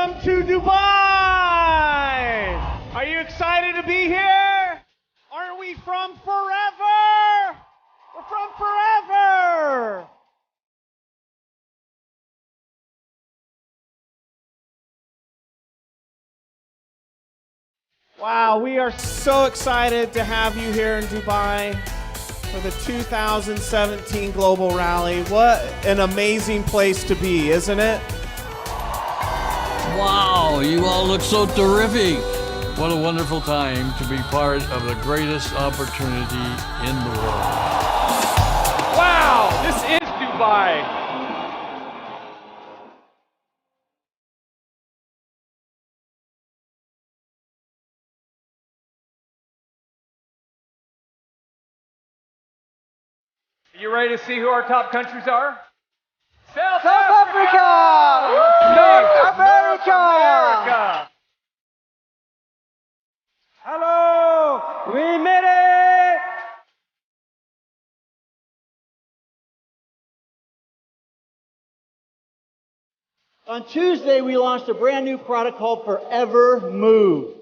Welcome to Dubai! Are you excited to be here? Aren't we from forever? We're from forever! Wow, we are so excited to have you here in Dubai for the 2017 Global Rally. What an amazing place to be, isn't it? Wow, you all look so terrific. What a wonderful time to be part of the greatest opportunity in the world. Wow, this is Dubai. Are you ready to see who our top countries are? South Africa! North America! Hello! We made it! On Tuesday, we launched a brand new product called Forever Move.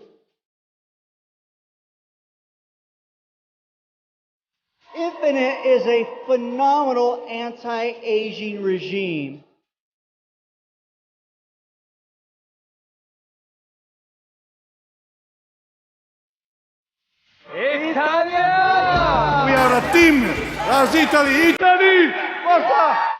Infinite is a phenomenal anti-aging regime. Italia! We are a team. That's Italy. Italy! Forza!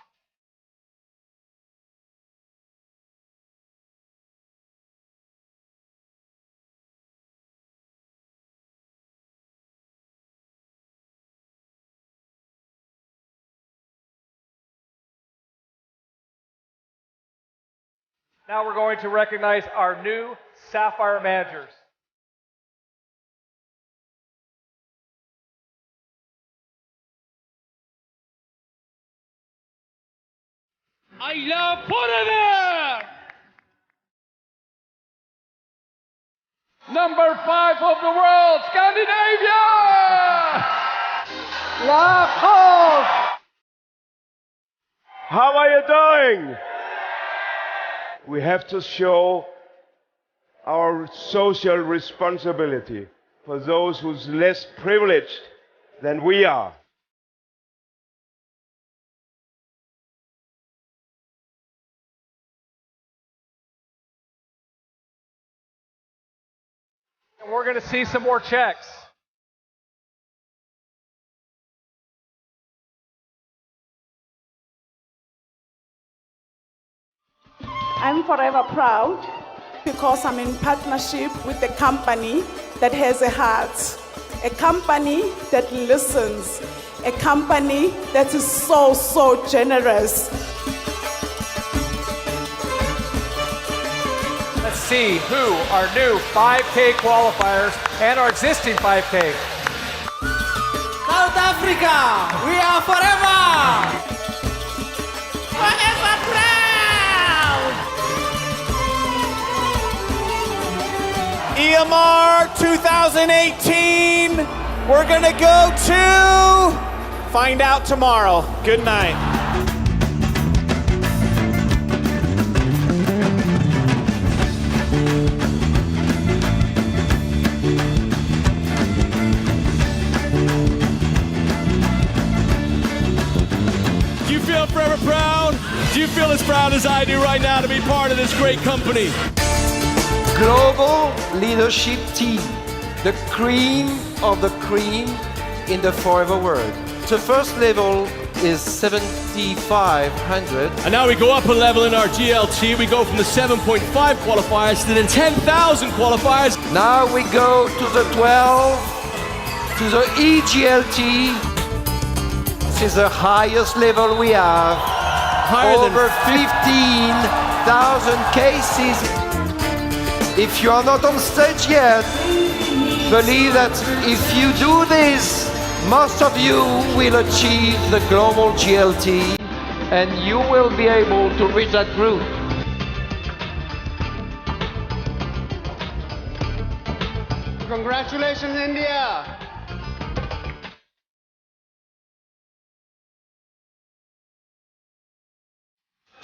Now we're going to recognize our new Sapphire managers. Ayla Porever! Number 5 of the world, Scandinavia! La France! How are you doing? We have to show our social responsibility for those who's less privileged than we are. And we're going to see some more checks. I'm forever proud because I'm in partnership with a company that has a heart, a company that listens, a company that is so generous. Let's see who our new 5K qualifiers and our existing 5K. South Africa, we are forever! Forever proud! EMR 2018, we're gonna go to find out tomorrow. Good night. Do you feel forever proud? Do you feel as proud as I do right now to be part of this great company? Global leadership team, the cream of the cream in the forever world. The first level is 7,500. And now we go up a level in our GLT. We go from the 7.5 qualifiers to the 10,000 qualifiers. Now we go to the 12, to the EGLT. This is the highest level we have. Over 15,000 cases. If you are not on stage yet, believe that if you do this, most of you will achieve the global GLT and you will be able to reach that group. Congratulations, India!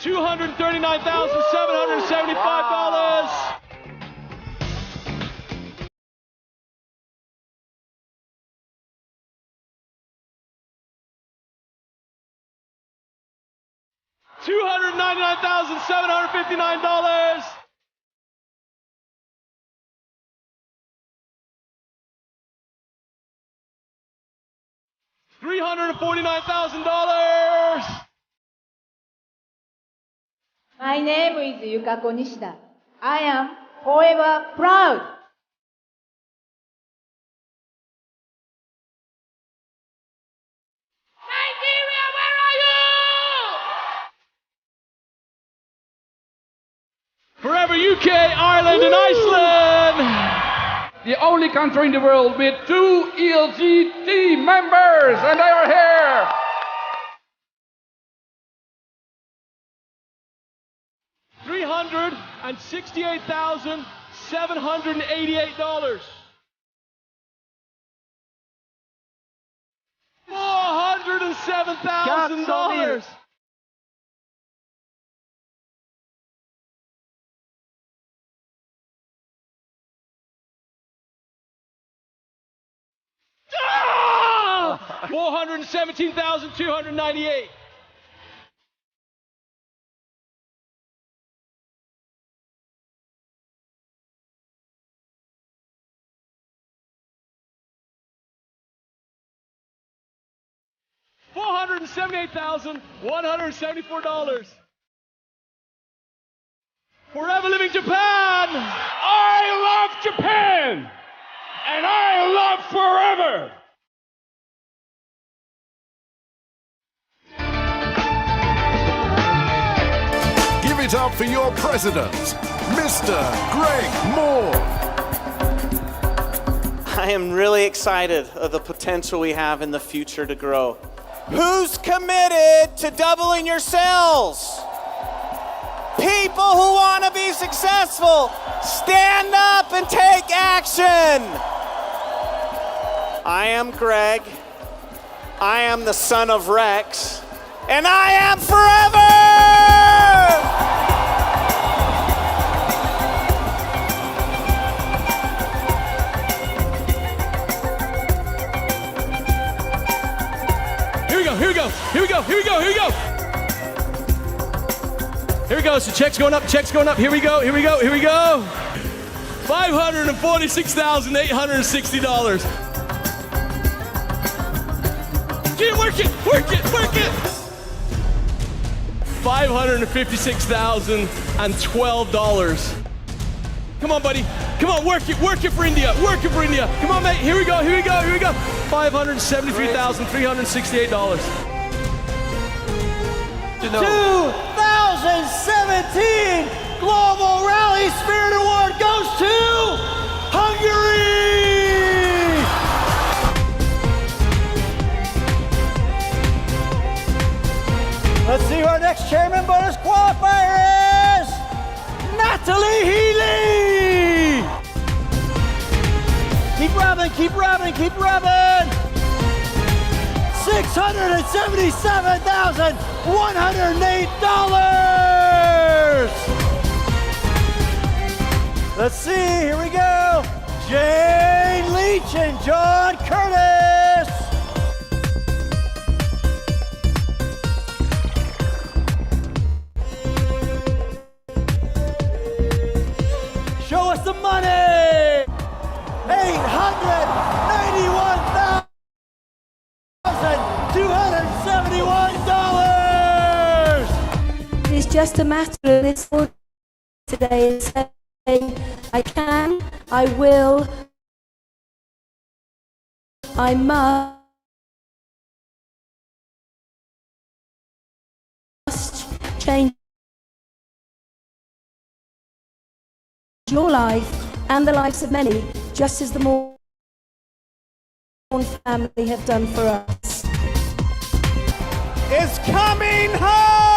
$239,775. $299,759. $349,000. My name is Yukako Nishida. I am forever proud. Nigeria, where are you? Forever UK, Ireland, and Iceland. The only country in the world with 2 ELGT members, and they are here. $368,788. $407,000. $417,298. $478,174. Forever living Japan. I love Japan! And I love forever! Give it up for your president, Mr. Greg Moore. I am really excited of the potential we have in the future to grow. Who's committed to doubling your sales? People who want to be successful, stand up and take action. I am Greg. I am the son of Rex. And I am forever! Here we go, here we go, here we go, here we go, here we go. Here we go, so check's going up, here we go, here we go, here we go. $546,860. Keep working, work it, work it. $556,012. Come on, buddy. Come on, work it for India, work it for India. Come on, mate, here we go, here we go, here we go. $573,368. 2017 Global Rally Spirit Award goes to Hungary! Let's see who our next chairman bonus qualifier is! Natalie Healy! Keep rubbing, keep rubbing, keep rubbing! $677,108! Let's see, here we go! Jane Leach and John Curtis! Show us the money! $891,271! It's just a matter of this today and saying, I can, I will, I must change your life and the lives of many, just as the Mourn family have done for us. Is coming home!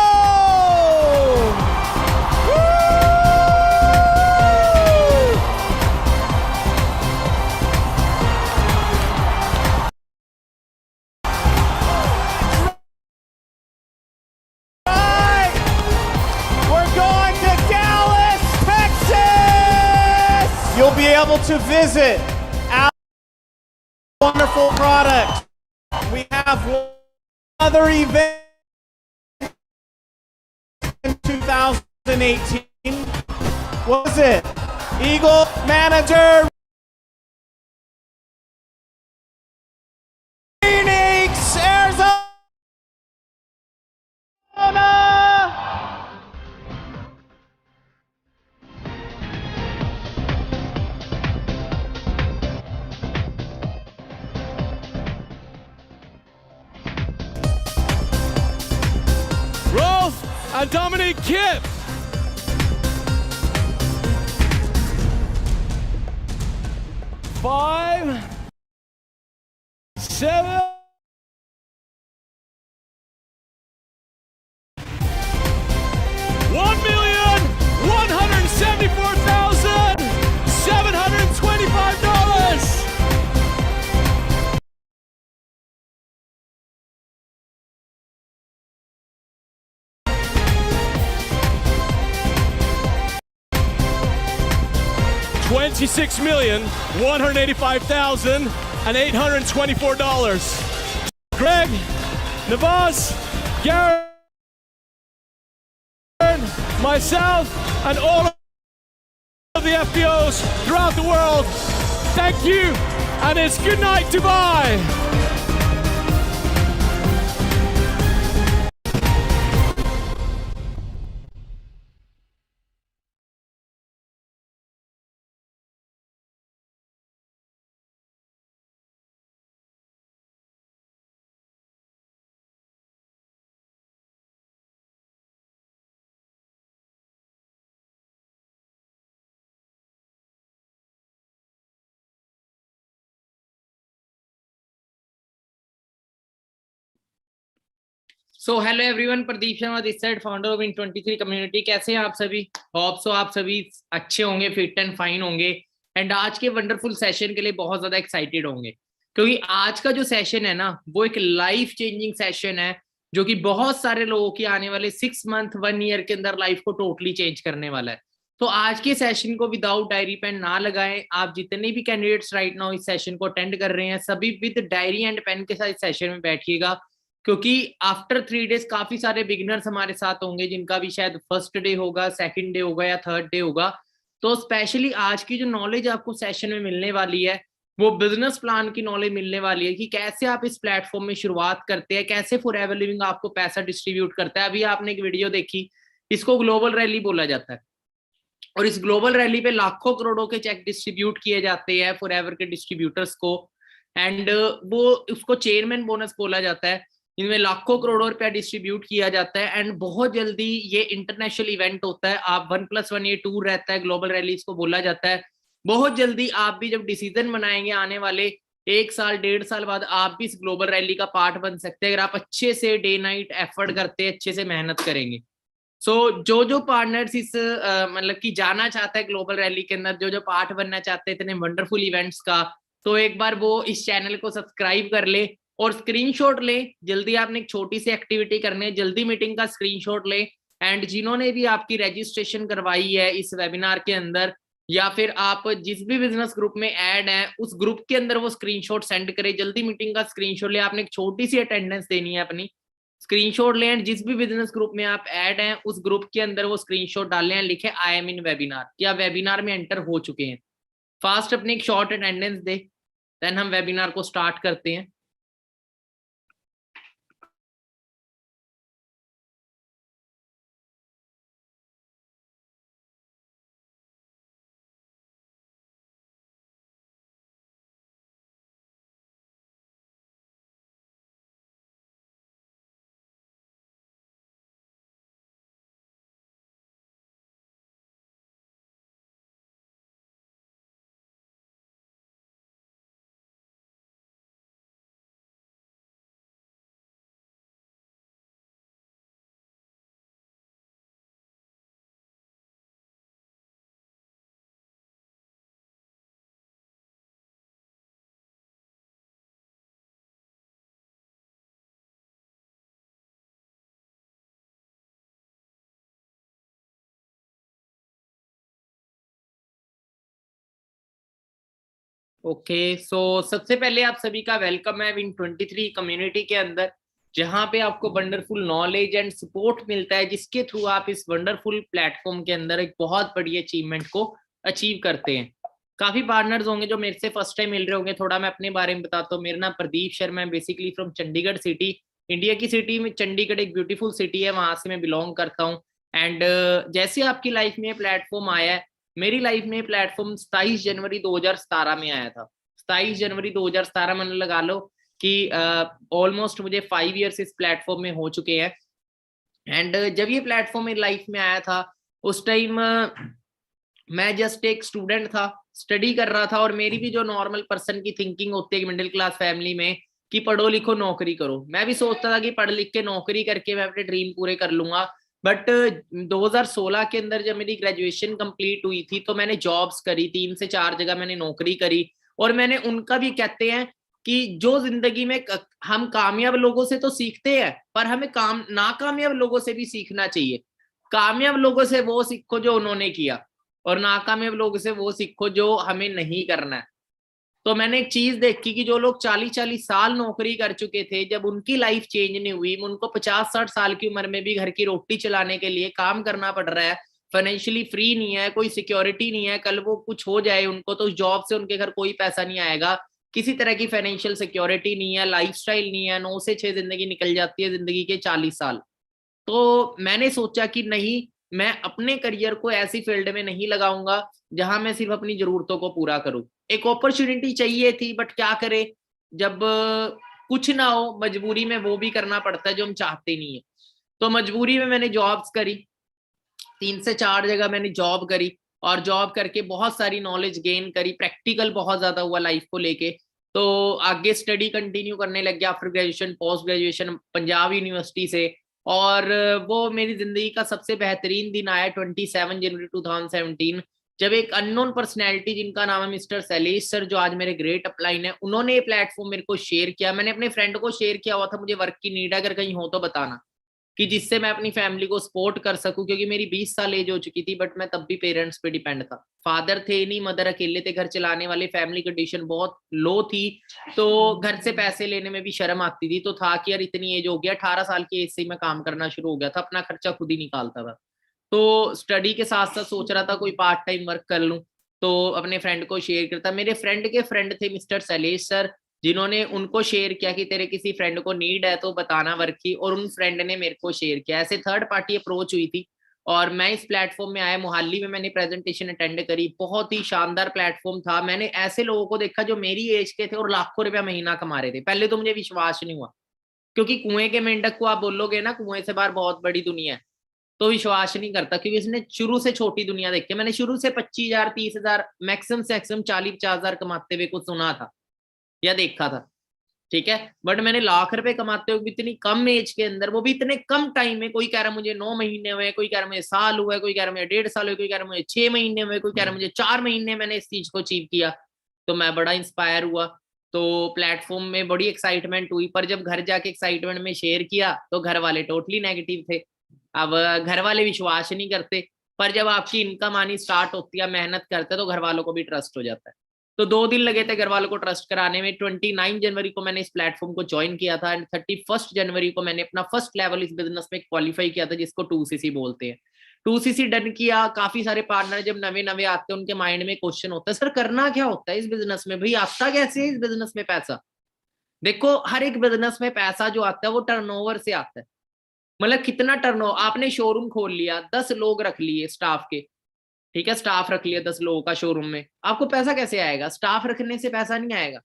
be able to visit our wonderful product. We have one other event in 2018. What was it? Eagle Manager Phoenix, Arizona. Rolf and Dominic Kip. Five, 7. $1,174,725. $26,185,824. Greg, Navas, Garrett, myself, and all of the FBOs throughout the world, thank you, and it's good night, Dubai. So hello everyone, Pradeep Sharma this side, founder of इन23 community. कैसे हैं आप सभी? Hope so आप सभी अच्छे होंगे, fit and fine होंगे, एंड आज के वंडरफुल सेशन के लिए बहुत ज्यादा एक्साइटेड होंगे, क्योंकि आज का जो सेशन है ना, वो एक लाइफ चेंजिंग सेशन है, जो कि बहुत सारे लोगों की आने वाले 6 मंथ 1 ईयर के अंदर लाइफ को टोटली चेंज करने वाला है। तो आज के सेशन को विदाउट डायरी पेन ना लगाएं। आप जितने भी कैंडिडेट्स राइट नाउ इस सेशन को अटेंड कर रहे हैं, सभी विद डायरी एंड पेन के साथ इस सेशन में बैठिएगा, क्योंकि आफ्टर 3 डेज काफी सारे बिगिनर्स हमारे साथ होंगे, जिनका भी शायद फर्स्ट डे होगा, सेकंड डे होगा या थर्ड डे होगा। तो स्पेशली आज की जो नॉलेज आपको सेशन में मिलने वाली है, वो बिजनेस प्लान की नॉलेज मिलने वाली है कि कैसे आप इस प्लेटफॉर्म में शुरुआत करते हैं, कैसे फॉरएवर लिविंग आपको पैसा डिस्ट्रीब्यूट करता है। अभी आपने एक वीडियो देखी, इसको ग्लोबल रैली बोला जाता है, और इस ग्लोबल रैली पे लाखों करोड़ों के चेक डिस्ट्रीब्यूट किए जाते हैं फॉरएवर के डिस्ट्रीब्यूटर्स को, एंड वो उसको चेयरमैन बोनस बोला जाता है। इनमें लाखों करोड़ों रुपया डिस्ट्रीब्यूट किया जाता है, एंड बहुत जल्दी ये इंटरनेशनल इवेंट होता है। आप 1+1 ये टूर रहता है, ग्लोबल रैली इसको बोला जाता है। बहुत जल्दी आप भी जब डिसीजन बनाएंगे, आने वाले 1 साल 1.5 साल बाद आप भी इस ग्लोबल रैली का पार्ट बन सकते हैं, अगर आप अच्छे से डे नाइट एफर्ट करते हैं, अच्छे से मेहनत करेंगे। जो पार्टनर्स इस मतलब कि जाना चाहता है ग्लोबल रैली के अंदर, जो पार्ट बनना चाहते हैं इतने वंडरफुल इवेंट्स का, तो एक बार वो इस चैनल को सब्सक्राइब कर ले और स्क्रीनशॉट ले। जल्दी आपने एक छोटी सी एक्टिविटी करनी है, जल्दी मीटिंग का स्क्रीनशॉट ले, एंड जिन्होंने भी आपकी रजिस्ट्रेशन करवाई है इस वेबिनार के अंदर, या फिर आप जिस भी बिजनेस ग्रुप में ऐड है, उस ग्रुप के अंदर वो स्क्रीनशॉट सेंड करे। जल्दी मीटिंग का स्क्रीनशॉट ले, आपने एक छोटी सी अटेंडेंस देनी है अपनी, स्क्रीनशॉट लें, एंड जिस भी बिजनेस ग्रुप में आप ऐड हैं उस ग्रुप के अंदर वो स्क्रीनशॉट डालें, लिखे आई एम इन वेबिनार, या वेबिनार में एंटर हो चुके हैं। फास्ट अपनी एक शॉर्ट अटेंडेंस दे, देन हम वेबिनार को स्टार्ट करते हैं। ओके, सो सबसे पहले आप सभी का वेलकम है विन 23 कम्युनिटी के अंदर, जहां पे आपको वंडरफुल नॉलेज एंड सपोर्ट मिलता है, जिसके थ्रू आप इस वंडरफुल प्लेटफॉर्म के अंदर एक बहुत बड़ी अचीवमेंट को अचीव करते हैं। काफी पार्टनर्स होंगे जो मेरे से फर्स्ट टाइम मिल रहे होंगे। थोड़ा मैं अपने बारे में बताता हूँ। मेरा नाम प्रदीप शर्मा है, basically from Chandigarh city, India की सिटी में चंडीगढ़ एक ब्यूटीफुल सिटी है, वहां से मैं बिलोंग करता हूँ। एंड जैसे आपकी लाइफ में प्लेटफॉर्म आया है, मेरी लाइफ में प्लेटफॉर्म 27 जनवरी 2017 में आया था। 27 जनवरी 2017 मैंने लगा लो कि ऑलमोस्ट मुझे 5 इयर्स इस प्लेटफॉर्म में हो चुके हैं। एंड जब ये प्लेटफॉर्म मेरी लाइफ में आया था, उस टाइम मैं जस्ट एक स्टूडेंट था, स्टडी कर रहा था, और मेरी भी जो नॉर्मल पर्सन की थिंकिंग होती है मिडिल क्लास फैमिली में कि पढ़ो लिखो नौकरी करो, मैं भी सोचता था कि पढ़ लिख के नौकरी करके मैं अपने ड्रीम पूरे कर लूंगा। बट 2016 के अंदर जब मेरी ग्रेजुएशन कंप्लीट हुई थी, तो मैंने जॉब्स करी, 3 से 4 जगह मैंने नौकरी करी, और मैंने उनका भी कहते हैं कि जो जिंदगी में हम कामयाब लोगों से तो सीखते हैं, पर हमें नाकामयाब लोगों से भी सीखना चाहिए। कामयाब लोगों से वो सीखो जो उन्होंने किया, और नाकामयाब लोगों से वो सीखो जो हमें नहीं करना है। तो मैंने एक चीज देखी कि जो लोग 40-40 साल नौकरी कर चुके थे, जब उनकी लाइफ चेंज नहीं हुई, उनको 50-60 साल की उम्र में भी घर की रोटी चलाने के लिए काम करना पड़ रहा है, फाइनेंशियली फ्री नहीं है, कोई सिक्योरिटी नहीं है, कल वो कुछ हो जाए उनको तो उस जॉब से उनके घर कोई पैसा नहीं आएगा, किसी तरह की फाइनेंशियल सिक्योरिटी नहीं है, लाइफस्टाइल नहीं है, 9 से 6 जिंदगी निकल जाती है जिंदगी के 40 साल। तो मैंने सोचा कि नहीं, मैं अपने करियर को ऐसी फील्ड में नहीं लगाऊंगा जहां मैं सिर्फ अपनी जरूरतों को पूरा करूं। एक अपॉर्चुनिटी चाहिए थी, बट क्या करे, जब कुछ ना हो मजबूरी में वो भी करना पड़ता है जो हम चाहते नहीं है। तो मजबूरी में मैंने जॉब्स करी, 3 से 4 जगह मैंने जॉब करी, और जॉब करके बहुत सारी नॉलेज गेन करी, प्रैक्टिकल बहुत ज्यादा हुआ लाइफ को लेके। तो आगे स्टडी कंटिन्यू करने लग गया after graduation, post graduation Punjab university से, और वो मेरी जिंदगी का सबसे बेहतरीन दिन आया 27 जनवरी 2017, जब एक अननोन पर्सनैलिटी जिनका नाम है मिस्टर शैलेश सर, जो आज मेरे ग्रेट अपलाइन है, उन्होंने ये प्लेटफॉर्म मेरे को शेयर किया। मैंने अपने फ्रेंड को शेयर किया हुआ था, मुझे वर्क की नीड है, अगर कहीं हो तो बताना, कि जिससे मैं अपनी फैमिली को सपोर्ट कर सकूं, क्योंकि मेरी 20 साल एज हो चुकी थी, बट मैं तब भी पेरेंट्स पे डिपेंड था। फादर थे नहीं, मदर अकेले थे घर चलाने वाले, फैमिली कंडीशन बहुत लो थी, तो घर से पैसे लेने में भी शर्म आती थी। तो था कि यार इतनी एज हो गया, 18 साल की एज से ही मैं काम करना शुरू हो गया था, अपना खर्चा खुद ही निकालता था। तो स्टडी के साथ साथ सोच रहा था कोई पार्ट टाइम वर्क कर लूं, तो अपने फ्रेंड को शेयर करता। मेरे फ्रेंड के फ्रेंड थे मिस्टर शैलेश सर, जिन्होंने उनको शेयर किया कि तेरे किसी फ्रेंड को नीड है तो बताना वर्क की, और उन फ्रेंड ने मेरे को शेयर किया। ऐसे थर्ड पार्टी अप्रोच हुई थी, और मैं इस प्लेटफॉर्म में आया। मोहाली में मैंने प्रेजेंटेशन अटेंड करी, बहुत ही शानदार प्लेटफॉर्म था। मैंने ऐसे लोगों को देखा जो मेरी एज के थे और लाखों रुपया महीना कमा रहे थे। पहले तो मुझे विश्वास नहीं हुआ, क्योंकि कुएं के मेंढक को आप बोलोगे ना कुएं से बाहर बहुत बड़ी दुनिया है, तो विश्वास नहीं करता, क्योंकि इसने शुरू से छोटी दुनिया देखी। मैंने शुरू से 25,000 30,000 मैक्सिमम से मैक्सिमम 40-50,000 कमाते हुए कुछ सुना था या देखा था, ठीक है। बट मैंने लाख रुपए कमाते हुए भी इतनी कम एज के अंदर, वो भी इतने कम टाइम में, कोई कह रहा मुझे 9 महीने हुए, कोई कह रहा मुझे साल हुआ, कोई कह रहा मुझे 1.5 साल हुए, कोई कह रहा मुझे 6 महीने हुए, कोई कह रहा मुझे 4 महीने मैंने इस चीज को अचीव किया। तो मैं बड़ा इंस्पायर हुआ, तो प्लेटफॉर्म में बड़ी एक्साइटमेंट हुई। पर जब घर जाके एक्साइटमेंट में शेयर किया तो घर वाले टोटली नेगेटिव थे। अब घर वाले विश्वास नहीं करते, पर जब आपकी इनकम आनी स्टार्ट होती है, मेहनत करते, तो घर वालों को भी ट्रस्ट हो जाता है। तो 2 दिन लगे थे घर वालों को ट्रस्ट कराने में। 29 जनवरी को मैंने इस प्लेटफॉर्म को ज्वाइन किया था, एंड 31 जनवरी को मैंने अपना फर्स्ट लेवल इस बिजनेस में क्वालिफाई किया था, जिसको 2cc बोलते हैं। 2cc डन किया। काफी सारे पार्टनर जब नवे नवे आते हैं, उनके माइंड में क्वेश्चन होता है, सर करना क्या होता है इस बिजनेस में, भाई आता कैसे है इस बिजनेस में पैसा। देखो, हर एक बिजनेस में पैसा जो आता है वो टर्नओवर से आता है। मतलब कितना टर्नओवर, आपने शोरूम खोल लिया, 10 लोग रख लिए स्टाफ के, ठीक है, स्टाफ रख लिया 10 लोगों का शोरूम में, आपको पैसा कैसे आएगा? स्टाफ रखने से पैसा नहीं आएगा।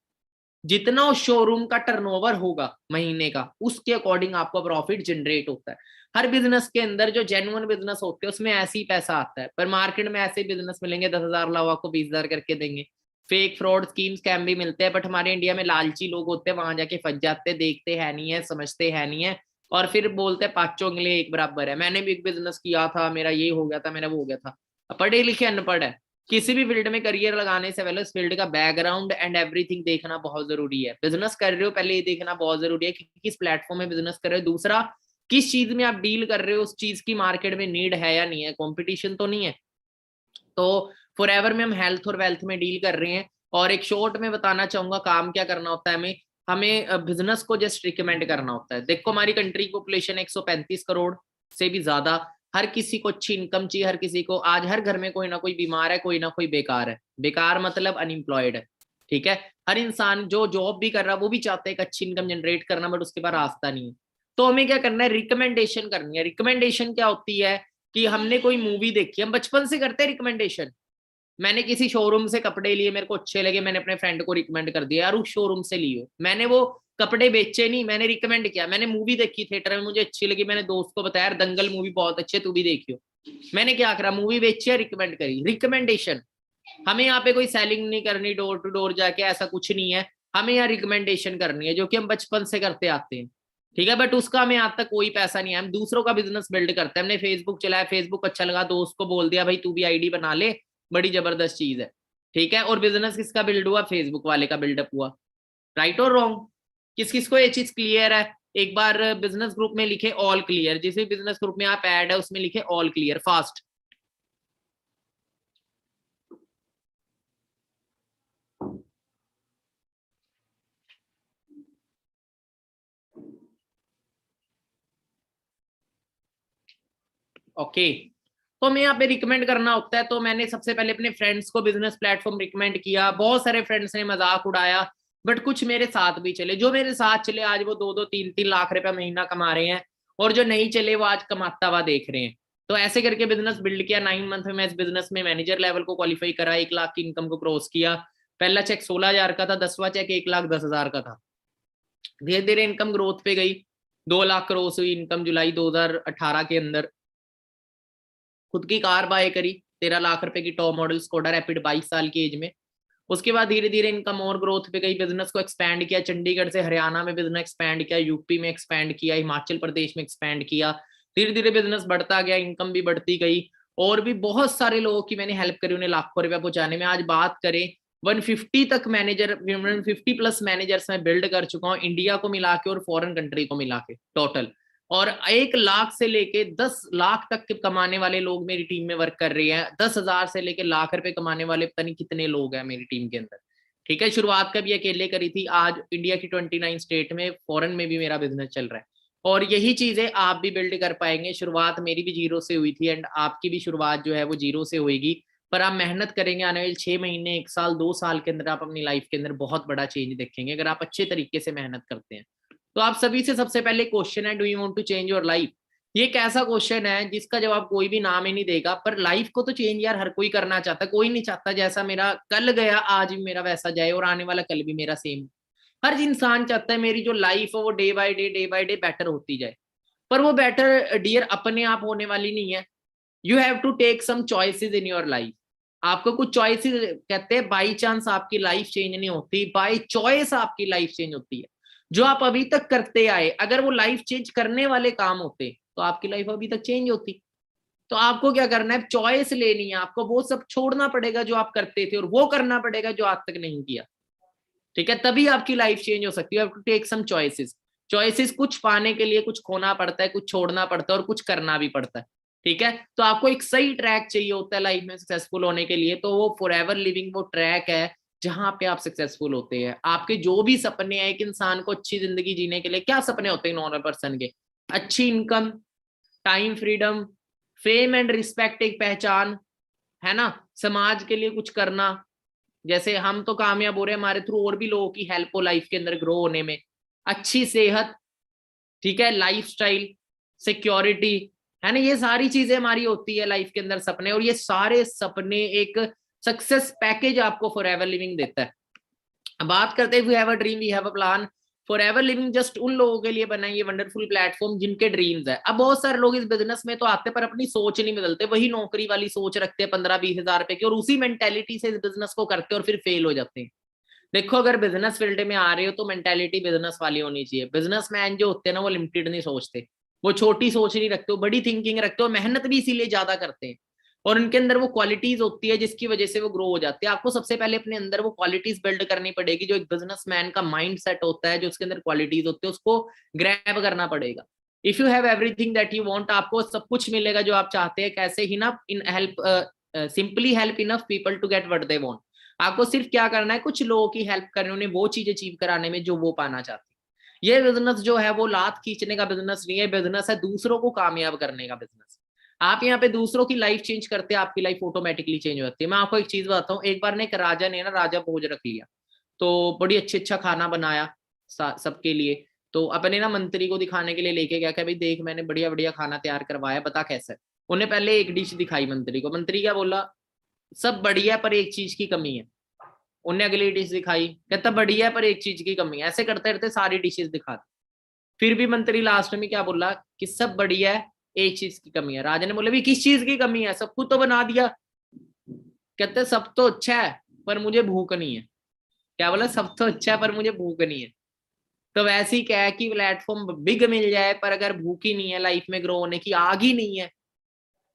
जितना उस शोरूम का टर्नओवर होगा महीने का, उसके अकॉर्डिंग आपको प्रॉफिट जनरेट होता है। हर बिजनेस के अंदर जो जेन्युइन बिजनेस होते हैं उसमें ऐसे ही पैसा आता है, पर मार्केट में ऐसे बिजनेस मिलेंगे 10,000 लाओ आपको 20,000 करके देंगे। फेक फ्रॉड स्कीम स्कैम भी मिलते हैं, बट हमारे इंडिया में लालची लोग होते हैं, वहां जाके फंस जाते हैं, देखते है नहीं है, समझते है नहीं है, और फिर बोलते हैं पांचों के लिए एक बराबर है। मैंने भी एक बिजनेस किया था, मेरा ये हो गया था, मेरा वो हो गया था। पढ़े लिखे अनपढ़ है, किसी भी फील्ड में करियर लगाने से पहले उस फील्ड का बैकग्राउंड एंड एवरीथिंग देखना बहुत जरूरी है। बिजनेस कर रहे हो पहले ये देखना बहुत जरूरी है कि किस प्लेटफॉर्म में बिजनेस कर रहे हो, दूसरा किस चीज में आप डील कर रहे हो, उस चीज की मार्केट में नीड है या नहीं है, कंपटीशन तो नहीं है। तो फॉरएवर में हम हेल्थ और वेल्थ में डील कर रहे हैं, और एक शॉर्ट में बताना चाहूंगा काम क्या करना होता है। हमें बिजनेस को जस्ट रिकमेंड करना होता है। देखो हमारी कंट्री की पॉपुलेशन 135 करोड़ से भी ज्यादा, हर किसी को अच्छी इनकम चाहिए, हर किसी को, आज हर घर में कोई ना कोई बीमार है, कोई ना कोई बेकार है। बेकार मतलब अनएम्प्लॉयड है, ठीक है। हर इंसान जो जॉब भी कर रहा है वो भी चाहता है एक अच्छी इनकम जनरेट करना, बट उसके पास रास्ता नहीं है। तो हमें क्या करना है, रिकमेंडेशन करनी है। रिकमेंडेशन क्या होती है कि हमने कोई मूवी देखी, हम बचपन से करते हैं रिकमेंडेशन। मैंने किसी शोरूम से कपड़े लिए, मेरे को अच्छे लगे, मैंने अपने फ्रेंड को रिकमेंड कर दिया, यार उस शोरूम से लियो। मैंने वो कपड़े बेचे नहीं, मैंने रिकमेंड किया। मैंने मूवी देखी थिएटर में, मुझे अच्छी लगी, मैंने दोस्त को बताया दंगल मूवी बहुत अच्छी है, तू भी देखियो। मैंने क्या करा, मूवी बेची है, रिकमेंड करी। रिकमेंडेशन। हमें यहाँ पे कोई सेलिंग नहीं करनी डोर टू डोर जाके, ऐसा कुछ नहीं है। हमें यहाँ रिकमेंडेशन करनी है, जो कि हम बचपन से करते आते हैं, ठीक है। बट उसका हमें आज तक कोई पैसा नहीं है। हम दूसरों का बिजनेस बिल्ड करते हैं। हमने फेसबुक चलाया, फेसबुक अच्छा लगा, दोस्त को बोल दिया भाई तू भी आईडी बना ले, बड़ी जबरदस्त चीज है, ठीक है। और बिजनेस किसका बिल्ड हुआ, फेसबुक वाले का बिल्डअप हुआ। राइट और रॉन्ग, किस किस को ये चीज क्लियर है? एक बार बिजनेस ग्रुप में लिखे ऑल क्लियर, जिस भी बिजनेस ग्रुप में आप ऐड है उसमें लिखे ऑल क्लियर फास्ट। ओके, तो हमें यहाँ पे रिकमेंड करना होता है। तो मैंने सबसे पहले अपने फ्रेंड्स को बिजनेस प्लेटफॉर्म रिकमेंड किया। बहुत सारे फ्रेंड्स ने मजाक उड़ाया, बट कुछ मेरे साथ भी चले। जो मेरे साथ चले आज वो 2-2, 3-3 लाख रुपया महीना कमा रहे हैं, और जो नहीं चले वो आज कमाता हुआ देख रहे हैं। तो ऐसे करके बिजनेस बिल्ड किया। 9 मंथ में मैं इस बिजनेस में मैनेजर लेवल को क्वालिफाई करा, 1 लाख की इनकम को क्रॉस किया। पहला चेक 16,000 का था, 10वां चेक 1,10,000 का था। धीरे धीरे इनकम ग्रोथ पे गई, 2 लाख क्रॉस हुई इनकम जुलाई 2018 के अंदर। खुद की कार बाय करी 13 लाख रुपए की, टॉप मॉडल स्कोडा रैपिड 22 साल की एज में। उसके बाद धीरे धीरे इनकम और ग्रोथ पे गई। बिजनेस को एक्सपैंड किया, चंडीगढ़ से हरियाणा में बिजनेस एक्सपैंड किया, यूपी में एक्सपैंड किया, हिमाचल प्रदेश में एक्सपैंड किया। धीरे धीरे बिजनेस बढ़ता गया, इनकम भी बढ़ती गई, और भी बहुत सारे लोगों की मैंने हेल्प करी उन्हें लाखों रुपया पहुंचाने में। आज बात करें 150 तक मैनेजर, 150 प्लस मैनेजर्स मैं बिल्ड कर चुका हूँ, इंडिया को मिला के और फॉरेन कंट्री को मिला के टोटल। और 1 लाख से लेके 10 लाख तक के कमाने वाले लोग मेरी टीम में वर्क कर रहे हैं। 10,000 से लेके लाख रुपए कमाने वाले पता नहीं कितने लोग हैं मेरी टीम के अंदर, ठीक है। शुरुआत कभी अकेले करी थी, आज इंडिया की 29 स्टेट में, फॉरेन में भी मेरा बिजनेस चल रहा है। और यही चीजें आप भी बिल्ड कर पाएंगे। शुरुआत मेरी भी 0 से हुई थी, एंड आपकी भी शुरुआत जो है वो 0 से होगी। पर आप मेहनत करेंगे, आने वाले 6 महीने, 1 साल, 2 साल के अंदर आप अपनी लाइफ के अंदर बहुत बड़ा चेंज देखेंगे, अगर आप अच्छे तरीके से मेहनत करते हैं। तो आप सभी से सबसे पहले क्वेश्चन है, do you want to change your life? ये एक ऐसा क्वेश्चन है जिसका जवाब कोई भी नाम ही नहीं देगा, पर लाइफ को तो चेंज यार हर कोई करना चाहता है। कोई नहीं चाहता जैसा मेरा कल गया आज भी मेरा वैसा जाए, और आने वाला कल भी मेरा सेम। हर इंसान चाहता है मेरी जो लाइफ है वो डे बाय डे बेटर होती जाए। पर वो बेटर डियर अपने आप होने वाली नहीं है। You have to take some choices in your life. आपको कुछ चॉइसेस, कहते हैं बाई चांस आपकी लाइफ चेंज नहीं होती, बाई चॉइस आपकी लाइफ चेंज होती है। जो आप अभी तक करते आए, अगर वो लाइफ चेंज करने वाले काम होते तो आपकी लाइफ अभी तक चेंज होती। तो आपको क्या करना है, चॉइस लेनी है। आपको वो सब छोड़ना पड़ेगा जो आप करते थे, और वो करना पड़ेगा जो आज तक नहीं किया, ठीक है। तभी आपकी लाइफ चेंज हो सकती है। You have to take some choices. Choices कुछ पाने के लिए कुछ खोना पड़ता है, कुछ छोड़ना पड़ता है, और कुछ करना भी पड़ता है, ठीक है। तो आपको एक सही ट्रैक चाहिए होता है लाइफ में सक्सेसफुल होने के लिए। तो वो फॉरएवर लिविंग वो ट्रैक है जहां पे आप सक्सेसफुल होते हैं। आपके जो भी सपने हैं, एक इंसान को अच्छी जिंदगी जीने के लिए क्या सपने होते हैं नॉर्मल पर्सन के? अच्छी income, time freedom, fame and respect, एक पहचान, है ना, समाज के लिए कुछ करना। जैसे हम तो कामयाब हो रहे हैं, हमारे थ्रू और भी लोगों की हेल्प हो लाइफ के अंदर ग्रो होने में। अच्छी सेहत, ठीक है, लाइफस्टाइल, सिक्योरिटी, है ना, ये सारी चीजें हमारी होती है लाइफ के अंदर सपने। और ये सारे सपने एक सक्सेस पैकेज आपको फॉरएवर लिविंग देता है। बात करते हैं we have a dream we have a plan. Forever living just उन लोगों के लिए बना है ये वंडरफुल प्लेटफॉर्म जिनके ड्रीम्स है। अब बहुत सारे लोग इस बिजनेस में तो आते पर अपनी सोच नहीं बदलते, वही नौकरी वाली सोच रखते हैं 15-20 हजार रुपए की, और उसी मेंटेलिटी से इस बिजनेस को करते हैं और फिर फेल हो जाते हैं। देखो, अगर बिजनेस फील्ड में आ रहे हो तो मेंटेलिटी बिजनेस वाली होनी चाहिए। बिजनेसमैन जो होते हैं ना वो लिमिटेड नहीं सोचते, वो छोटी सोच नहीं रखते, वो बड़ी थिंकिंग रखते हो, मेहनत भी इसीलिए ज्यादा करते हैं, और उनके अंदर वो क्वालिटीज होती है जिसकी वजह से वो ग्रो हो जाते हैं। आपको सबसे पहले अपने अंदर वो क्वालिटीज बिल्ड करनी पड़ेगी। जो एक बिजनेसमैन का माइंड सेट होता है, जो उसके अंदर क्वालिटीज होती है, उसको ग्रैब करना पड़ेगा। If you have everything that you want, आपको सब कुछ मिलेगा जो आप चाहते हैं। कैसे ही ना, in help simply help enough people to get what they want. आपको सिर्फ क्या करना है, कुछ लोगों की हेल्प करनी, उन्हें वो चीज अचीव कराने में जो वो पाना चाहते हैं। ये बिजनेस जो है वो लात खींचने का बिजनेस नहीं है, बिजनेस है दूसरों को कामयाब करने का बिजनेस। आप यहाँ पे दूसरों की लाइफ चेंज करते हैं, आपकी लाइफ ऑटोमेटिकली चेंज होती है। मैं आपको एक चीज बताता हूँ, एक बार ने एक राजा ने ना राजा भोज रख लिया, तो बड़ी अच्छा खाना बनाया सबके लिए, तो अपने ना मंत्री को दिखाने के लिए लेके गया कि भाई देख मैंने बढ़िया बढ़िया खाना तैयार करवाया, बता कैसा है। उन्हें पहले एक डिश दिखाई मंत्री को, मंत्री क्या बोला, सब बढ़िया पर एक चीज की कमी है। उन्हें अगली डिश दिखाई, कहता बढ़िया है पर एक चीज की कमी है। ऐसे करते करते सारी डिशेस दिखा दी। फिर भी मंत्री लास्ट में क्या बोला कि सब बढ़िया है, एक चीज की कमी है। राजा ने बोला भी किस चीज की कमी है, सब कुछ तो बना दिया। कहते सब तो अच्छा है पर मुझे भूख नहीं है। क्या बोला, सब तो अच्छा है पर मुझे भूख नहीं है। तो वैसे ही क्या है कि प्लेटफॉर्म बिग मिल जाए पर अगर भूख ही नहीं है, लाइफ में ग्रो होने की आग ही नहीं है,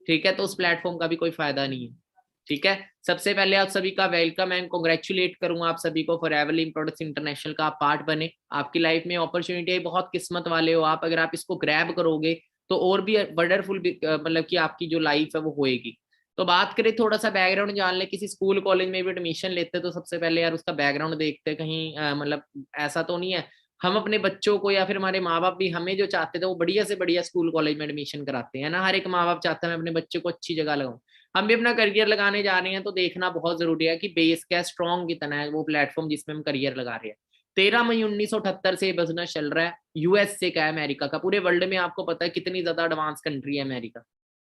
ठीक है, तो उस प्लेटफॉर्म का भी कोई फायदा नहीं है। ठीक है, सबसे पहले आप सभी का वेलकम एंड कांग्रेचुलेट करूंगा आप सभी को, फॉरएवर लिविंग प्रोडक्ट्स इंटरनेशनल का आप पार्ट बने। आपकी लाइफ में अपॉर्चुनिटी है, बहुत किस्मत वाले हो आप, अगर आप इसको ग्रैब करोगे तो और भी वंडरफुल मतलब कि आपकी जो लाइफ है वो होएगी। तो बात करें थोड़ा सा बैकग्राउंड जान ले, किसी स्कूल कॉलेज में भी एडमिशन लेते तो सबसे पहले यार उसका बैकग्राउंड देखते, कहीं मतलब ऐसा तो नहीं है हम अपने बच्चों को या फिर हमारे माँ बाप भी हमें जो चाहते थे वो बढ़िया से बढ़िया स्कूल कॉलेज में एडमिशन कराते हैं ना। हर एक माँ बाप चाहता है मैं अपने बच्चे को अच्छी जगह लगाऊं। हम भी अपना करियर लगाने जा रहे हैं तो देखना बहुत जरूरी है कि बेस क्या स्ट्रॉन्ग कितना है वो प्लेटफॉर्म जिसमें हम करियर लगा रहे हैं। 13 मई 1978 से बिजनेस चल रहा है, यूएस से क्या है अमेरिका का, पूरे वर्ल्ड में आपको पता है कितनी ज्यादा एडवांस कंट्री है अमेरिका,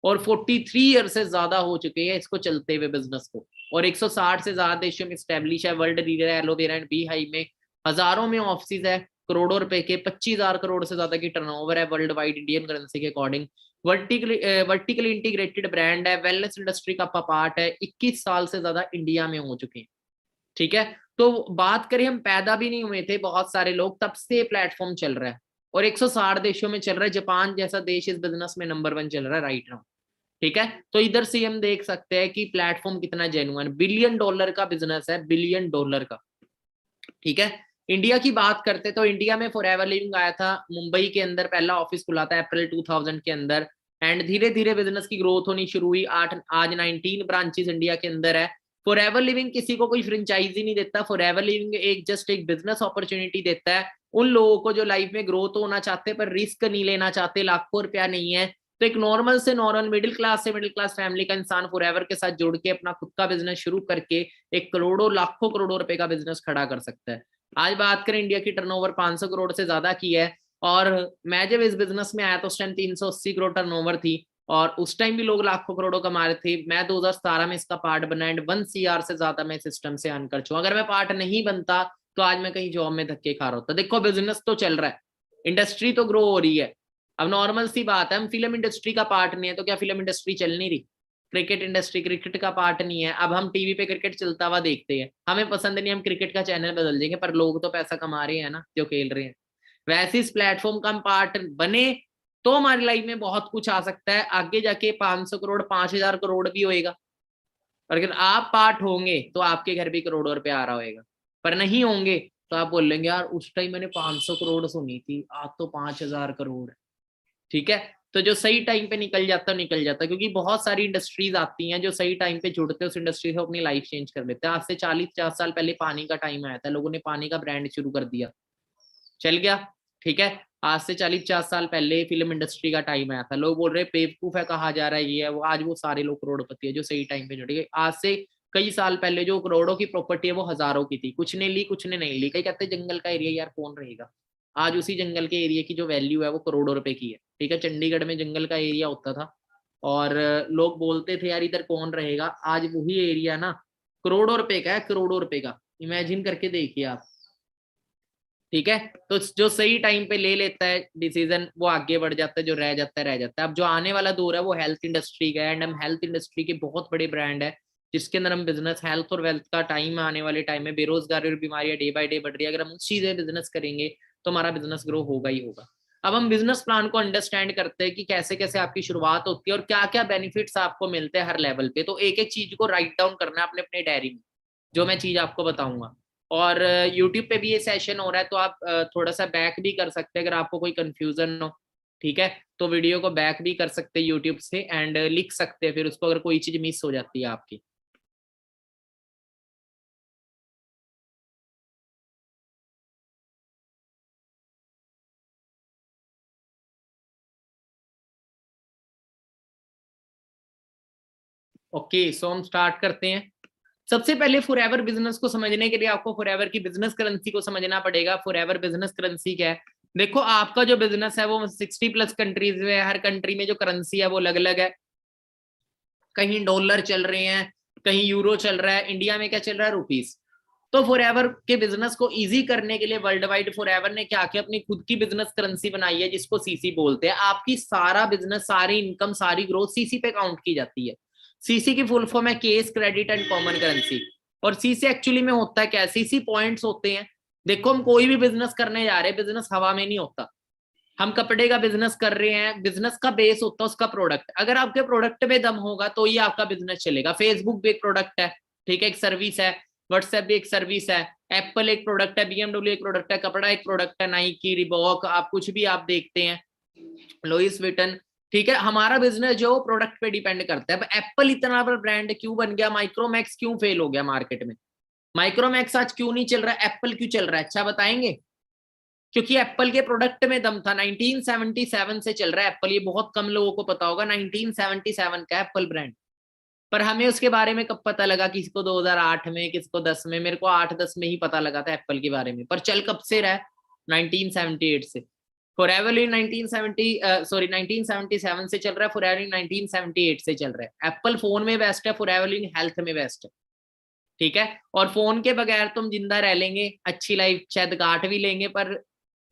और 43 ईयर से ज्यादा हो चुके हैं इसको चलते हुए बिजनेस को, और 160 से ज्यादा देशों में स्टैब्लिश है। वर्ल्ड लीडर है एलोवेरा एंड बी हाई में, हजारों में ऑफिस है, करोड़ों रुपए के, 25,000 करोड़ से ज्यादा की टर्नओवर है वर्ल्ड वाइड इंडियन करेंसी के अकॉर्डिंग। वर्टिकली इंटीग्रेटेड ब्रांड है, वेलनेस इंडस्ट्री का पार्ट है, 21 साल से ज्यादा इंडिया में हो चुके हैं। ठीक है, तो बात करें हम पैदा भी नहीं हुए थे बहुत सारे लोग, तब से प्लेटफॉर्म चल रहा है और 160 देशों में चल रहा है। जापान जैसा देश इस बिजनेस में नंबर 1 चल रहा है राइट नाउ। ठीक है, तो इधर से हम देख सकते हैं कि प्लेटफॉर्म कितना जेन्युइन, $1 बिलियन का बिजनेस है, $1 बिलियन का। ठीक है, इंडिया की बात करते तो इंडिया में फॉरएवर लिविंग आया था मुंबई के अंदर, पहला ऑफिस खुला था अप्रैल 2000 के अंदर, एंड धीरे धीरे बिजनेस की ग्रोथ होनी शुरू हुई। आज 19 ब्रांचेस इंडिया के अंदर है। फॉरएवर लिविंग किसी को कोई फ्रेंचाइजी नहीं देता, फॉरएवर लिविंग एक बिजनेस अपॉर्चुनिटी देता है उन लोगों को जो लाइफ में ग्रोथ होना चाहते पर रिस्क नहीं लेना चाहते, लाखों रुपया नहीं है। तो एक नॉर्मल से नॉर्मल मिडिल क्लास फैमिली का इंसान फॉरएवर के साथ जुड़ के अपना खुद का बिजनेस शुरू करके एक करोड़ों लाखों करोड़ों रुपए का बिजनेस खड़ा कर सकता है। आज बात करें इंडिया की टर्नओवर 500 करोड़ से ज्यादा की है, और मैं जब इस बिजनेस में आया तो उस टाइम 380 करोड़ टर्नओवर थी, और उस टाइम भी लोग लाखों करोड़ों कमा रहे थे। मैं 2017 में इसका पार्ट बना एंड 1 CR से ज्यादा मैं सिस्टम से अर्न कर चुका। अगर मैं पार्ट नहीं बनता तो आज मैं कहीं जॉब में धक्के खा रहा होता। देखो बिजनेस तो चल रहा है, इंडस्ट्री तो ग्रो हो रही है। अब नॉर्मल सी बात है, हम फिल्म इंडस्ट्री का पार्ट नहीं है तो क्या फिल्म इंडस्ट्री चल नहीं रही? क्रिकेट इंडस्ट्री क्रिकेट का पार्ट नहीं है, अब हम टीवी पे क्रिकेट चलता हुआ देखते हैं, हमें पसंद नहीं, हम क्रिकेट का चैनल बदल देंगे, पर लोग तो पैसा कमा रहे हैं ना जो खेल रहे हैं। वैसे इस प्लेटफॉर्म का हम पार्ट बने तो हमारी लाइफ में बहुत कुछ आ सकता है, आगे जाके 500 करोड़ 5000 करोड़ भी होएगा। और अगर आप पार्ट होंगे तो आपके घर भी करोड़ों रुपए आ रहा होगा, पर नहीं होंगे तो आप बोलेंगे यार उस टाइम मैंने 500 करोड़ सुनी थी, आज तो 5000 करोड़ है। ठीक है, तो जो सही टाइम पे निकल जाता क्योंकि बहुत सारी इंडस्ट्रीज आती हैं जो सही टाइम पे जुड़ते हैं उस इंडस्ट्री से अपनी लाइफ चेंज कर लेते हैं। आज से 40-50 साल पहले पानी का टाइम आया था, लोगों ने पानी का ब्रांड शुरू कर दिया, चल गया। ठीक है, आज से 40-50 साल पहले फिल्म इंडस्ट्री का टाइम आया था, लोग बोल रहे बेवकूफ है, कहा जा रहा है ये है वो, आज वो सारे लोग करोड़पति है जो सही टाइम पे जुड़ गए। आज से कई साल पहले जो करोड़ों की प्रॉपर्टी है वो हजारों की थी, कुछ ने ली कुछ ने नहीं ली। कई कहते जंगल का एरिया यार कौन रहेगा, आज उसी जंगल के एरिया की जो वैल्यू है वो करोड़ों रुपए की है। ठीक है, चंडीगढ़ में जंगल का एरिया होता था और लोग बोलते थे यार इधर कौन रहेगा, आज वही एरिया ना करोड़ों रुपए का है, करोड़ों रुपए का, इमेजिन करके देखिए आप। ठीक है, तो जो सही टाइम पे ले लेता है डिसीजन वो आगे बढ़ जाता है, जो रह जाता है रह जाता है। अब जो आने वाला दौर है वो हेल्थ इंडस्ट्री का है, एंड हम हेल्थ इंडस्ट्री के बहुत बड़े ब्रांड है जिसके अंदर हम बिजनेस हेल्थ और वेल्थ का टाइम आने वाले टाइम में बेरोजगारी और बीमारियां डे बाय डे बढ़ रही है, अगर हम उस चीजें बिजनेस करेंगे तो हमारा बिजनेस ग्रो होगा ही होगा। अब हम बिजनेस प्लान को अंडरस्टैंड करते हैं कि कैसे कैसे आपकी शुरुआत होती है और क्या क्या बेनिफिट्स आपको मिलते हैं हर लेवल पे। तो एक एक चीज को राइट डाउन करना है अपने अपने डायरी में, जो मैं चीज आपको बताऊंगा। और यूट्यूब पे भी ये सेशन हो रहा है तो आप थोड़ा सा बैक भी कर सकते हैं अगर आपको कोई कंफ्यूजन हो। ठीक है, तो वीडियो को बैक भी कर सकते हैं यूट्यूब से एंड लिख सकते हैं फिर उसको अगर कोई चीज मिस हो जाती है आपकी। ओके, सो हम स्टार्ट करते हैं। सबसे पहले फॉरएवर बिजनेस को समझने के लिए आपको फॉरएवर की बिजनेस करेंसी को समझना पड़ेगा। फॉरएवर बिजनेस करेंसी क्या है? देखो, आपका जो बिजनेस है वो 60+ कंट्रीज में, हर कंट्री में जो करेंसी है वो अलग अलग है। कहीं डॉलर चल रहे हैं, कहीं यूरो चल रहा है, इंडिया में क्या चल रहा है? रुपीस। तो फॉरएवर के बिजनेस को इजी करने के लिए वर्ल्ड वाइड फॉरएवर ने क्या किया, अपनी खुद की बिजनेस करेंसी बनाई है जिसको सीसी बोलते हैं। आपकी सारा बिजनेस, सारी इनकम, सारी ग्रोथ सीसी पे काउंट की जाती है। सीसी की फुल फॉर्म है case credit and common currency. और सीसी एक्चुअली में होता है क्या? सीसी पॉइंट्स होते हैं। देखो, हम कोई भी बिजनेस करने जा रहे हैं, बिजनेस हवा में नहीं होता। हम कपड़े का बिजनेस कर रहे हैं, बिजनेस का बेस होता है उसका प्रोडक्ट। अगर आपके प्रोडक्ट में दम होगा तो ही आपका बिजनेस चलेगा। फेसबुक भी एक प्रोडक्ट है, ठीक है, एक सर्विस है। व्हाट्सएप भी एक सर्विस है। एप्पल एक प्रोडक्ट है, बीएमडब्ल्यू एक प्रोडक्ट है, कपड़ा एक प्रोडक्ट है, नाइकी, रिबॉक, आप कुछ भी आप देखते हैं, लुइस विटन, ठीक है। हमारा बिजनेस जो प्रोडक्ट पे डिपेंड करता है। अब एप्पल इतना बड़ा ब्रांड क्यों बन गया? माइक्रोमैक्स क्यों फेल हो गया मार्केट में? माइक्रोमैक्स आज क्यों नहीं चल रहा है? एप्पल क्यों चल रहा है? अच्छा बताएंगे? क्योंकि एप्पल के प्रोडक्ट में दम था। 1977 से चल रहा है एप्पल। ये बहुत कम लोगों को पता होगा, 1977 का एप्पल ब्रांड। पर हमें उसके बारे में कब पता लगा? किसको 2008 में, किसको 10 में। मेरे को 8-10 में ही पता लगा था एप्पल के बारे में। पर चल कब से रहा है? 1978 से। फॉरएवर इन 1977 से चल रहा है। फॉरएवर इन 1978 से चल रहा है। एप्पल फोन में बेस्ट है, फॉरएवर इन हेल्थ में बेस्ट है, ठीक है। और फोन के बगैर तुम जिंदा रह लेंगे, अच्छी लाइफ शायद काट भी लेंगे, पर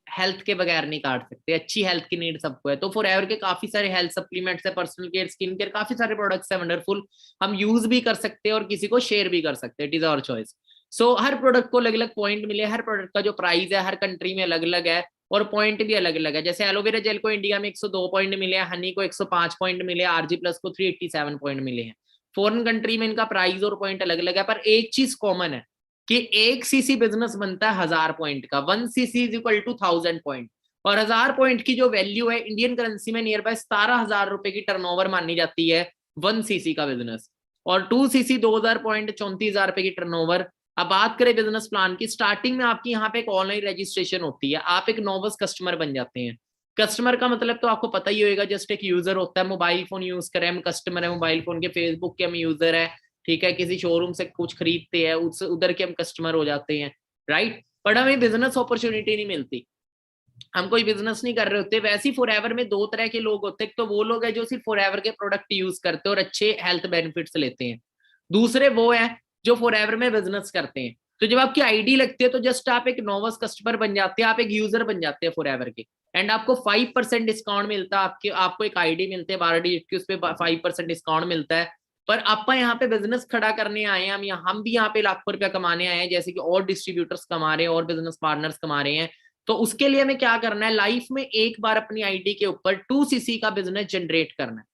हेल्थ के बगैर नहीं काट सकते। अच्छी हेल्थ की नीड सबको है। तो फॉरएवर के काफी सारे हेल्थ सप्लीमेंट्स है, पर्सनल केयर, स्किन केयर, काफी सारे प्रोडक्ट्स है वंडरफुल। हम यूज भी कर सकते हैं और किसी को शेयर भी कर सकते हैं। It is our choice. So हर प्रोडक्ट को अलग अलग पॉइंट मिले। हर प्रोडक्ट का जो प्राइस है हर कंट्री में अलग अलग है और पॉइंट भी अलग अलग है। जैसे एलोवेरा जेल को इंडिया में 102 पॉइंट मिले हैं, हनी को 105 पॉइंट मिले, आरजी प्लस को 387 पॉइंट मिले हैं। फॉरेन कंट्री में इनका प्राइस और पॉइंट अलग अलग है, पर एक चीज कॉमन है कि एक सीसी बिजनेस बनता है 1000 पॉइंट का। 1 CC is equal to 1000 point. और 1000 पॉइंट की जो वैल्यू है इंडियन करेंसी में नियर बाय 17,000 रुपए की टर्नओवर मानी जाती है 1 सीसी का बिजनेस। और 2 सीसी 2000 पॉइंट, 34,000 रुपए की टर्नओवर। अब बात करें बिजनेस प्लान की, स्टार्टिंग में आपकी यहाँ पे एक ऑनलाइन रजिस्ट्रेशन होती है। आप एक नोवस कस्टमर बन जाते हैं। कस्टमर का मतलब तो आपको पता ही होगा, जस्ट एक यूजर होता है। मोबाइल फोन यूज करें, हम कस्टमर है मोबाइल फोन के। फेसबुक के हम यूजर है, ठीक है। किसी शोरूम से कुछ खरीदते हैं, उधर के हम कस्टमर हो जाते हैं, राइट। बट हमें बिजनेस अपॉर्चुनिटी नहीं मिलती, हम कोई बिजनेस नहीं कर रहे होते। वैसे ही फॉरएवर में 2 तरह के लोग होते हैं। एक तो वो लोग हैं जो सिर्फ फॉरएवर के प्रोडक्ट यूज करते हैं और अच्छे हेल्थ बेनिफिट्स लेते हैं। दूसरे वो है जो फॉरएवर में बिजनेस करते हैं। तो जब आपकी आईडी लगती है तो जस्ट आप एक नोवस कस्टमर बन जाते हैं, आप एक यूजर बन जाते हैं फॉरएवर के। एंड आपको 5% डिस्काउंट मिलता है। आपको एक आईडी मिलती है 12 डिजिट की, उस पर 5% डिस्काउंट मिलता है। पर आप यहाँ पे बिजनेस खड़ा करने आए हैं, हम भी यहाँ पे लाखों रुपया कमाने आए हैं, जैसे कि और डिस्ट्रीब्यूटर्स कमा रहे हैं और बिजनेस पार्टनर्स कमा रहे हैं। तो उसके लिए हमें क्या करना है? लाइफ में एक बार अपनी आईडी के ऊपर 2 सीसी का बिजनेस जनरेट करना है।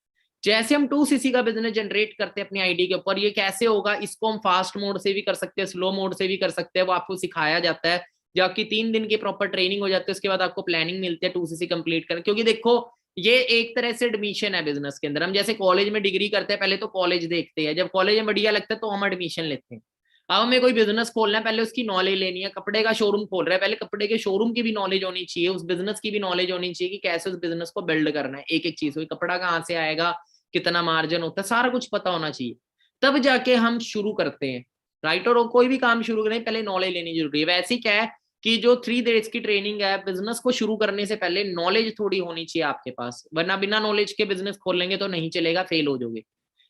जैसे हम 2 सीसी का बिजनेस जनरेट करते हैं अपनी आईडी के ऊपर, ये कैसे होगा? इसको हम फास्ट मोड से भी कर सकते हैं, स्लो मोड से भी कर सकते हैं। वो आपको सिखाया जाता है। जब आपकी 3 दिन की प्रॉपर ट्रेनिंग हो जाती है, उसके बाद आपको प्लानिंग मिलती है 2 सीसी कंप्लीट करने। क्योंकि देखो, ये एक तरह से एडमिशन है बिजनेस के अंदर। हम जैसे कॉलेज में डिग्री करते हैं, पहले तो कॉलेज देखते हैं, जब कॉलेज में बढ़िया लगता है तो हम एडमिशन लेते हैं। अब हमें कोई बिजनेस खोलना है, पहले उसकी नॉलेज लेनी है। कपड़े का शोरूम खोल रहा है, पहले कपड़े के शोरूम की भी नॉलेज होनी चाहिए, उस बिजनेस की भी नॉलेज होनी चाहिए कि कैसे उस बिजनेस को बिल्ड करना है। एक एक चीज हुई, कपड़ा कहाँ से आएगा, कितना मार्जिन होता है, सारा कुछ पता होना चाहिए, तब जाके हम शुरू करते हैं, राइट। और कोई भी काम शुरू करें पहले नॉलेज लेनी जरूरी है। वैसे ही क्या है कि जो 3 डेज की ट्रेनिंग है, बिजनेस को शुरू करने से पहले नॉलेज थोड़ी होनी चाहिए आपके पास, वरना बिना नॉलेज के बिजनेस खोल लेंगे तो नहीं चलेगा, फेल हो जाओगे।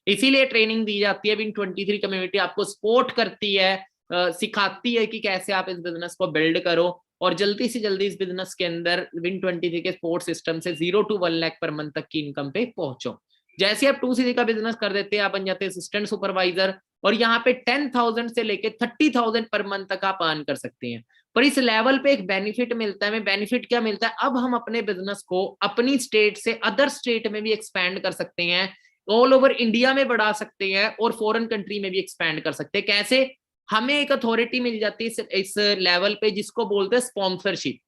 इसीलिए ट्रेनिंग दी जाती है। Win23 कम्युनिटी आपको सपोर्ट करती है, सिखाती है कि कैसे आप इस बिजनेस को बिल्ड करो और जल्दी से जल्दी इस बिजनेस के अंदर Win23 के सपोर्ट सिस्टम से 0 to 1 लाख पर मंथ तक की इनकम पे पहुंचो। जैसे आप 2 सीसी का बिजनेस कर देते हैं, आप बन जाते हैं असिस्टेंट सुपरवाइजर, और यहाँ पे 10,000 से लेके 30,000 पर मंथ तक आप अर्न कर सकते हैं। पर इस लेवल पे एक बेनिफिट मिलता है। हमें बेनिफिट क्या मिलता है? अब हम अपने बिजनेस को अपनी स्टेट से अदर स्टेट में भी एक्सपैंड कर सकते हैं, ऑल ओवर इंडिया में बढ़ा सकते हैं और फॉरेन कंट्री में भी एक्सपैंड कर सकते हैं। कैसे? हमें एक अथॉरिटी मिल जाती है इस लेवल पे, जिसको बोलते हैं स्पॉन्सरशिप।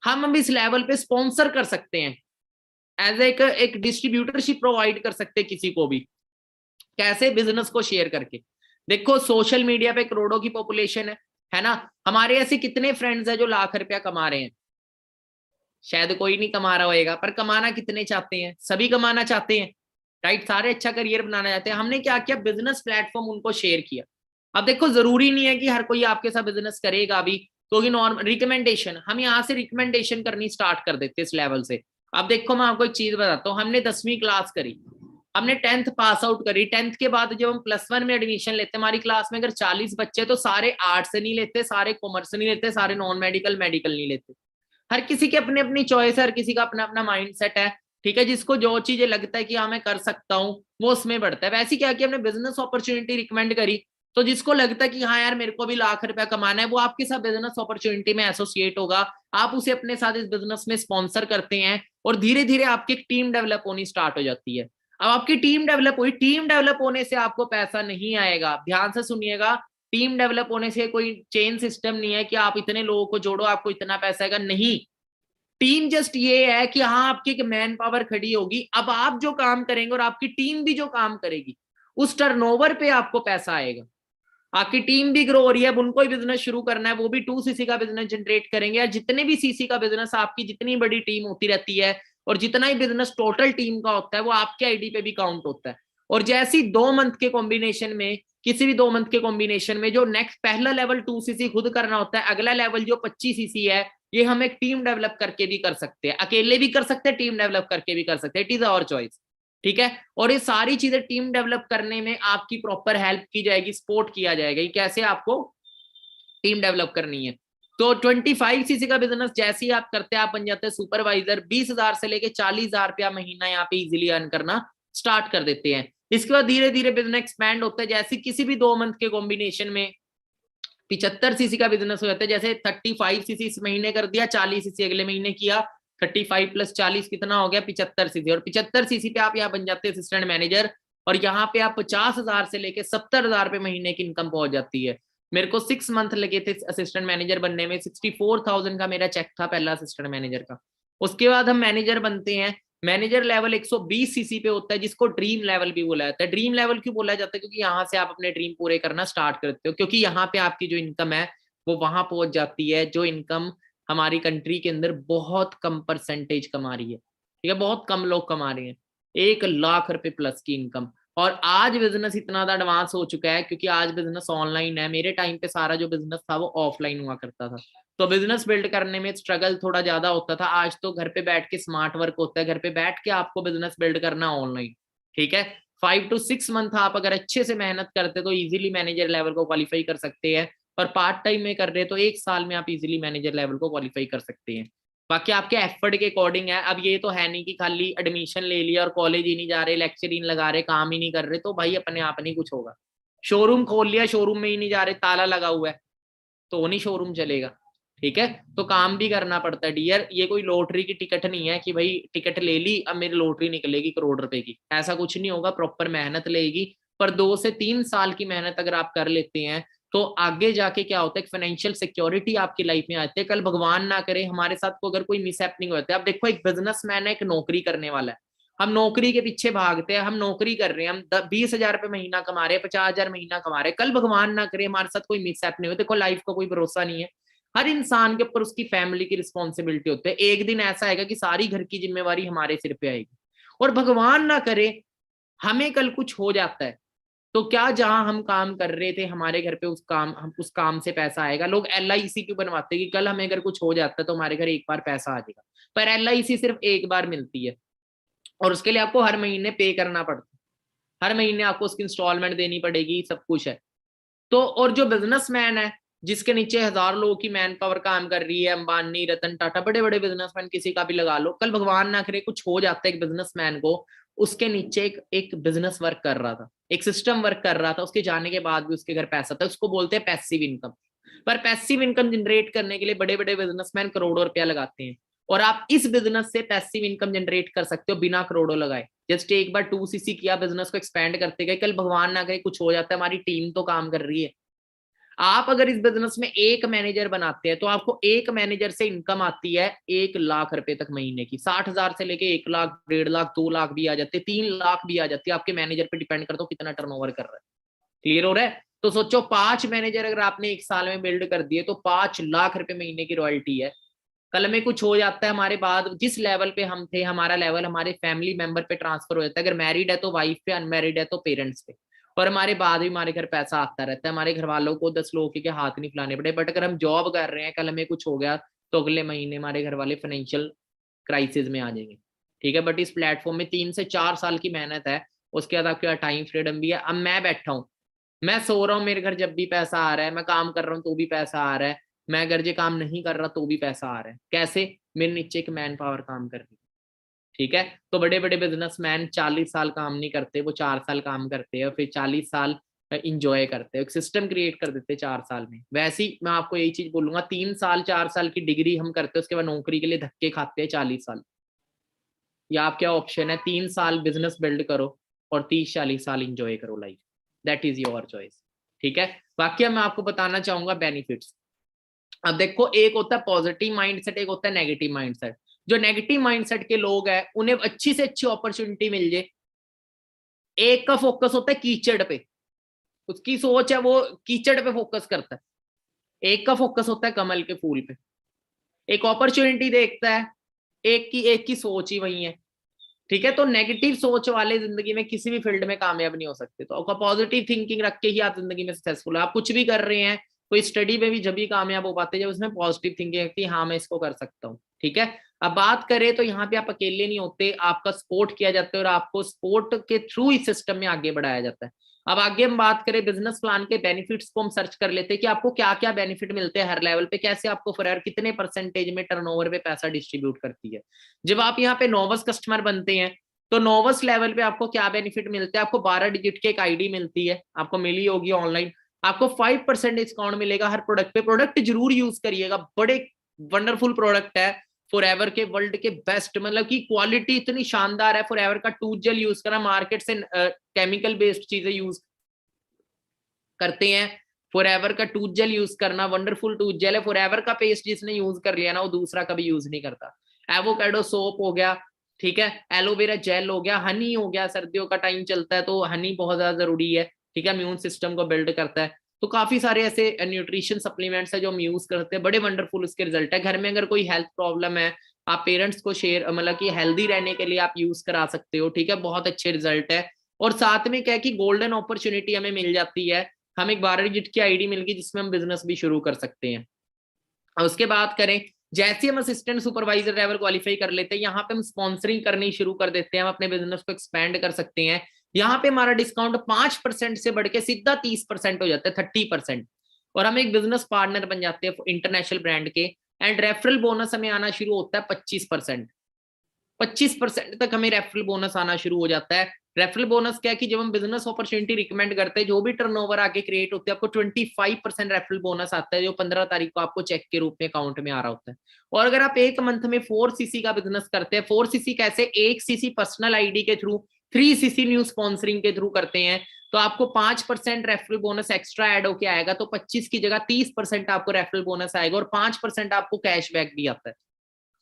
हम इस लेवल पे स्पॉन्सर कर सकते हैं, एज एक डिस्ट्रीब्यूटरशिप प्रोवाइड कर सकते हैं किसी को भी। कैसे? बिजनेस को शेयर करके। देखो, सोशल मीडिया पे करोड़ों की पॉपुलेशन है ना। हमारे ऐसे कितने फ्रेंड्स हैं जो लाख रुपया कमा रहे हैं? शायद कोई नहीं कमा रहा होगा, पर कमाना कितने चाहते हैं? सभी कमाना चाहते हैं, राइट, सारे अच्छा करियर बनाना चाहते हैं। हमने क्या किया, बिजनेस प्लेटफॉर्म उनको शेयर किया। अब देखो जरूरी नहीं है कि हर कोई आपके साथ बिजनेस करेगा अभी, क्योंकि नॉर्मल रिकमेंडेशन, हम यहाँ से रिकमेंडेशन करनी स्टार्ट कर देते इस लेवल से। अब देखो मैं आपको एक चीज बताता हूँ, हमने 10वीं क्लास करी, हमने 10th पास आउट करी, 10th के बाद जब हम +1 में एडमिशन लेते, हमारी क्लास में अगर 40 बच्चे तो सारे आर्ट्स से नहीं लेते, सारे कॉमर्स नहीं लेते, सारे नॉन मेडिकल नहीं लेते। हर किसी की अपनी अपनी चॉइस है, हर किसी का अपना अपना माइंड सेट है, ठीक है। जिसको जो चीजें लगता है कि हाँ मैं कर सकता हूँ वो उसमें बढ़ता है। वैसे क्या कि हमने बिजनेस अपॉर्चुनिटी रिकमेंड करी, तो जिसको लगता है कि हाँ यार मेरे को भी लाख रुपया कमाना है, वो आपके साथ बिजनेस अपॉर्चुनिटी में एसोसिएट होगा, आप उसे अपने साथ इस बिजनेस में स्पॉन्सर करते हैं, और धीरे धीरे आपकी एक टीम डेवलप होनी स्टार्ट हो जाती है। अब आपकी टीम डेवलप हुई, टीम डेवलप होने से आपको पैसा नहीं आएगा, ध्यान से सुनिएगा। टीम डेवलप होने से कोई चेन सिस्टम नहीं है कि आप इतने लोगों को जोड़ो आपको इतना पैसा आएगा, नहीं। टीम जस्ट ये है कि हाँ आपकी एक मैन पावर खड़ी होगी, अब आप जो काम करेंगे और आपकी टीम भी जो काम करेगी, उस टर्नओवर पे आपको पैसा आएगा। आपकी टीम भी ग्रो हो रही है, अब उनको ही बिजनेस शुरू करना है, वो भी 2cc का बिजनेस जनरेट करेंगे। या जितने भी cc का बिजनेस, आपकी जितनी बड़ी टीम होती रहती है और जितना ही बिजनेस टोटल टीम का होता है, वो आपके आईडी पे भी काउंट होता है। और जैसी 2 मंथ के कॉम्बिनेशन में, किसी भी 2 मंथ के कॉम्बिनेशन में जो नेक्स्ट पहला लेवल 2cc खुद करना होता है, अगला लेवल जो 25cc है, ये हम एक टीम डेवलप करके भी कर सकते हैं, अकेले भी कर सकते हैं, टीम डेवलप करके भी कर सकते हैं, इट इज आवर चॉइस, ठीक है। और ये सारी चीजें टीम डेवलप करने में आपकी प्रॉपर हेल्प की जाएगी, सपोर्ट किया जाएगा, ये कैसे आपको टीम डेवलप करनी है। तो 25cc का बिजनेस जैसे ही आप करते हैं, आप बन जाते हैं सुपरवाइजर, 20,000 से लेके 40,000 रुपया महीना यहाँ पे इजीली अर्न करना स्टार्ट कर देते हैं। इसके बाद धीरे धीरे बिजनेस एक्सपैंड होता है, जैसे किसी भी 2 मंथ के कॉम्बिनेशन में 75cc का बिजनेस हो जाता है। जैसे 35cc इस महीने कर दिया, 40cc अगले महीने किया, 35 + 40 कितना हो गया, 75cc। और 75cc पे आप यहाँ बन जाते हैं असिस्टेंट मैनेजर, और यहाँ पे आप 50,000 से लेके 70,000 रुपए महीने की इनकम पहुंच जाती है। मेरे को 6 मंथ लगे थे असिस्टेंट मैनेजर बनने में, 64,000 का मेरा चेक था पहला असिस्टेंट मैनेजर का। उसके बाद हम मैनेजर बनते हैं, मैनेजर लेवल 120cc पे होता है, जिसको ड्रीम लेवल भी बोला जाता है। ड्रीम लेवल क्यों बोला जाता है, क्योंकि यहाँ से आप अपने ड्रीम पूरे करना स्टार्ट करते हो, क्योंकि यहाँ पे आपकी जो इनकम है वो वहां पहुंच जाती है, जो इनकम हमारी कंट्री के अंदर बहुत कम परसेंटेज कमा रही है, ठीक है, बहुत कम लोग कमा रहे हैं 1 लाख रुपए प्लस की इनकम। और आज बिजनेस इतना एडवांस हो चुका है, क्योंकि आज बिजनेस ऑनलाइन है। मेरे टाइम पे सारा जो बिजनेस था वो ऑफलाइन हुआ करता था, तो बिजनेस बिल्ड करने में स्ट्रगल थोड़ा ज्यादा होता था। आज तो घर पे बैठ के स्मार्ट वर्क होता है, घर पे बैठ के आपको बिजनेस बिल्ड करना ऑनलाइन, ठीक है। 5 to 6 मंथ आप अगर अच्छे से मेहनत करते तो इजीली मैनेजर लेवल को क्वालिफाई कर सकते हैं, और पार्ट टाइम में कर रहे तो 1 साल में आप इजीली मैनेजर लेवल को क्वालिफाई कर सकते हैं। बाकी आपके एफर्ट के अकॉर्डिंग है। अब ये तो है नहीं कि खाली एडमिशन ले लिया और कॉलेज ही नहीं जा रहे, लेक्चर ही नहीं लगा रहे, काम ही नहीं कर रहे, तो भाई अपने आप नहीं कुछ होगा। शोरूम खोल लिया, शोरूम में ही नहीं जा रहे, ताला लगा हुआ है, तो नहीं शोरूम चलेगा, ठीक है। तो काम भी करना पड़ता है डियर। ये कोई लॉटरी की टिकट नहीं है कि भाई टिकट ले ली अब मेरी लॉटरी निकलेगी करोड़ रुपए की, ऐसा कुछ नहीं होगा। प्रॉपर मेहनत लगेगी, पर 2 से 3 साल की मेहनत अगर आप कर लेते हैं तो आगे जाके क्या होता है, फाइनेंशियल सिक्योरिटी आपकी लाइफ में आती है। कल भगवान ना करे हमारे साथ को अगर कोई मिसहैपनिंग होता है, अब देखो एक बिजनेसमैन है, एक नौकरी करने वाला है, हम नौकरी के पीछे भागते हैं, हम नौकरी कर रहे हैं, हम 20,000 रुपए महीना कमा रहे हैं, 50,000 महीना कमा रहे हैं, कल भगवान ना करे हमारे साथ कोई मिसहैपनिंग हो, देखो लाइफ का कोई भरोसा नहीं है। हर इंसान के ऊपर उसकी फैमिली की रिस्पॉन्सिबिलिटी होती है। एक दिन ऐसा आएगा कि सारी घर की जिम्मेवारी हमारे सिर पे आएगी, और भगवान ना करे हमें कल कुछ हो जाता है, तो क्या जहां हम काम कर रहे थे हमारे घर पे उस काम से पैसा आएगा। लोग LIC क्यों बनवाते हैं कि कल हमें अगर कुछ हो जाता है तो हमारे घर एक बार पैसा आ जाएगा, पर LIC सिर्फ एक बार मिलती है, और उसके लिए आपको हर महीने पे करना पड़ता है, हर महीने आपको उसकी इंस्टॉलमेंट देनी पड़ेगी, सब कुछ है। तो और जो बिजनेसमैन है जिसके नीचे 1000 लोगों की मैन पावर काम कर रही है, अंबानी, रतन टाटा, बड़े बड़े बिजनेसमैन किसी का भी लगा लो, कल भगवान ना करे कुछ हो जाता है एक बिजनेसमैन को, उसके नीचे एक बिजनेस वर्क कर रहा था, एक सिस्टम वर्क कर रहा था, उसके जाने के बाद भी उसके घर पैसा था, उसको बोलते हैं पैसिव इनकम। पर पैसिव इनकम जनरेट करने के लिए बड़े बड़े बिजनेसमैन करोड़ों रुपया लगाते हैं, और आप इस बिजनेस से पैसिव इनकम जनरेट कर सकते हो बिना करोड़ों लगाए। जस्ट एक बार 2cc किया, बिजनेस को एक्सपेंड करते गए, कल भगवान ना करे कुछ हो जाता है, हमारी टीम तो काम कर रही है। आप अगर इस बिजनेस में एक मैनेजर बनाते हैं तो आपको एक मैनेजर से इनकम आती है 1 लाख रुपए तक महीने की, 60,000 से लेके 1 लाख, 1.5 लाख, 2 लाख भी आ जाते हैं, 3 लाख भी आ जाती है, आपके मैनेजर पे डिपेंड करता हो कितना टर्नओवर कर रहा है। क्लियर हो रहा है? तो सोचो 5 मैनेजर अगर आपने 1 साल में बिल्ड कर दिए तो 5 लाख रुपए महीने की रॉयल्टी है। कल में कुछ हो जाता है हमारे बाद, जिस लेवल पे हम थे हमारा लेवल हमारे फैमिली मेंबर पे ट्रांसफर हो जाता है। अगर मैरिड है तो वाइफ पे, अनमैरिड है तो पेरेंट्स पे, और हमारे बाद भी हमारे घर पैसा आता रहता है, हमारे घर वालों को 10 लोगों के हाथ नहीं फैलाने पड़े। बट अगर हम जॉब कर रहे हैं, कल में कुछ हो गया तो अगले महीने हमारे घर वाले फाइनेंशियल क्राइसिस में आ जाएंगे, ठीक है। बट इस प्लेटफॉर्म में 3 से 4 साल की मेहनत है, उसके बाद आपके टाइम फ्रीडम भी है। अब मैं बैठा हूँ, मैं सो रहा हूँ, मेरे घर जब भी पैसा आ रहा है, मैं काम कर रहा हूँ तो भी पैसा आ रहा है, मैं अगर जो काम नहीं कर रहा तो भी पैसा आ रहा है। कैसे? मेरे नीचे एक मैन पावर काम कर रही है, ठीक है। तो बड़े बड़े बिजनेसमैन 40 साल काम नहीं करते, वो 4 साल काम करते हैं और फिर 40 साल इंजॉय करते हैं, एक सिस्टम क्रिएट कर देते हैं 4 साल में। वैसे ही मैं आपको यही चीज बोलूंगा, 3 साल 4 साल की डिग्री हम करते हैं, उसके बाद नौकरी के लिए धक्के खाते हैं 40 साल। या आप क्या ऑप्शन है, 3 साल बिजनेस बिल्ड करो और 30-40 साल इंजॉय करो life, that is your choice, ठीक है। बाकी मैं आपको बताना चाहूंगा बेनिफिट्स। अब देखो, एक होता है पॉजिटिव माइंडसेट, एक होता है नेगेटिव माइंडसेट। जो नेगेटिव माइंडसेट के लोग हैं उन्हें अच्छी से अच्छी अपॉर्चुनिटी मिल जाए, एक का फोकस होता है कीचड़ पे, उसकी सोच है वो कीचड़ पे फोकस करता है। एक का फोकस होता है कमल के फूल पे, एक अपॉर्चुनिटी देखता है, एक की सोच ही वही है, ठीक है। तो नेगेटिव सोच वाले जिंदगी में किसी भी फील्ड में कामयाब नहीं हो सकते। तो आपका पॉजिटिव थिंकिंग रख के ही आप जिंदगी में सक्सेसफुल है। आप कुछ भी कर रहे हैं, कोई स्टडी में भी जब भी कामयाब हो पाते हैं जब उसमें पॉजिटिव थिंकिंग रखती है, हाँ मैं इसको कर सकता हूँ, ठीक है। अब बात करें तो यहाँ पे आप अकेले नहीं होते, आपका सपोर्ट किया जाता है और आपको सपोर्ट के थ्रू इस सिस्टम में आगे बढ़ाया जाता है। अब आगे हम बात करें बिजनेस प्लान के बेनिफिट्स को, हम सर्च कर लेते हैं कि आपको क्या क्या बेनिफिट मिलते हैं हर लेवल पे, कैसे आपको फॉरएवर कितने परसेंटेज में टर्नओवर पे पैसा डिस्ट्रीब्यूट करती है। जब आप यहाँ पे नोवस कस्टमर बनते हैं तो नोवस लेवल पे आपको क्या बेनिफिट मिलते हैं, आपको 12 डिजिट की एक आईडी मिलती है, आपको मिली होगी ऑनलाइन, आपको 5% डिस्काउंट मिलेगा हर प्रोडक्ट पे। प्रोडक्ट जरूर यूज करिएगा, बड़े वंडरफुल प्रोडक्ट है, फॉरएवर के वर्ल्ड के बेस्ट, मतलब कि क्वालिटी इतनी शानदार है। फॉरएवर का टूथ जेल यूज करना, मार्केट से केमिकल बेस्ड चीजें यूज करते हैं, फॉरएवर का टूथ जेल यूज करना वंडरफुल टूथ जेल है। फॉरएवर का पेस्ट जिसने यूज कर लिया ना वो दूसरा कभी यूज नहीं करता। एवोकाडो सोप हो गया, ठीक है, एलोवेरा जेल हो गया, हनी हो गया, सर्दियों का टाइम चलता है तो हनी बहुत ज्यादा जरूरी है, ठीक है, इम्यून सिस्टम को बिल्ड करता है। तो काफी सारे ऐसे न्यूट्रिशन सप्लीमेंट्स है जो हम यूज करते हैं, बड़े वंडरफुल उसके रिजल्ट है। घर में अगर कोई हेल्थ प्रॉब्लम है, आप पेरेंट्स को शेयर मतलब कि हेल्दी रहने के लिए आप यूज करा सकते हो, ठीक है, बहुत अच्छे रिजल्ट है। और साथ में क्या है कि गोल्डन अपॉर्चुनिटी हमें मिल जाती है, हमें एक 12 डिजिट की आईडी मिल गई जिसमें हम बिजनेस भी शुरू कर सकते हैं। और उसके बाद करें, जैसे हम असिस्टेंट सुपरवाइजर लेवल क्वालिफाई कर लेते हैं, यहाँ पे हम स्पॉन्सरिंग करनी शुरू कर देते हैं, हम अपने बिजनेस को एक्सपेंड कर सकते हैं। यहाँ पे हमारा डिस्काउंट 5% से बढ़ के सीधा 30% हो जाता है, 30%, और हम एक बिजनेस पार्टनर बन जाते हैं इंटरनेशनल ब्रांड के। एंड रेफरल बोनस हमें आना शुरू होता है 25%, 25% तक हमें रेफरल बोनस आना शुरू हो जाता है। रेफरल बोनस क्या है कि जब हम बिजनेस अपॉर्चुनिटी रिकमेंड करते हैं, जो भी टर्नओवर आगे क्रिएट होते हैं, आपको 25% रेफरल बोनस आता है, जो 15 तारीख को आपको चेक के रूप में अकाउंट में आ रहा होता है। और अगर आप एक मंथ में 4cc का बिजनेस करते हैं, 4cc कैसे, 1cc पर्सनल आईडी के थ्रू, 3cc न्यू स्पॉन्सरिंग के थ्रू करते हैं, तो आपको 5% रेफरल बोनस एक्स्ट्रा ऐड होके आएगा। तो 25 की जगह 30% आपको रेफरल बोनस आएगा और 5% आपको कैशबैक भी आता है,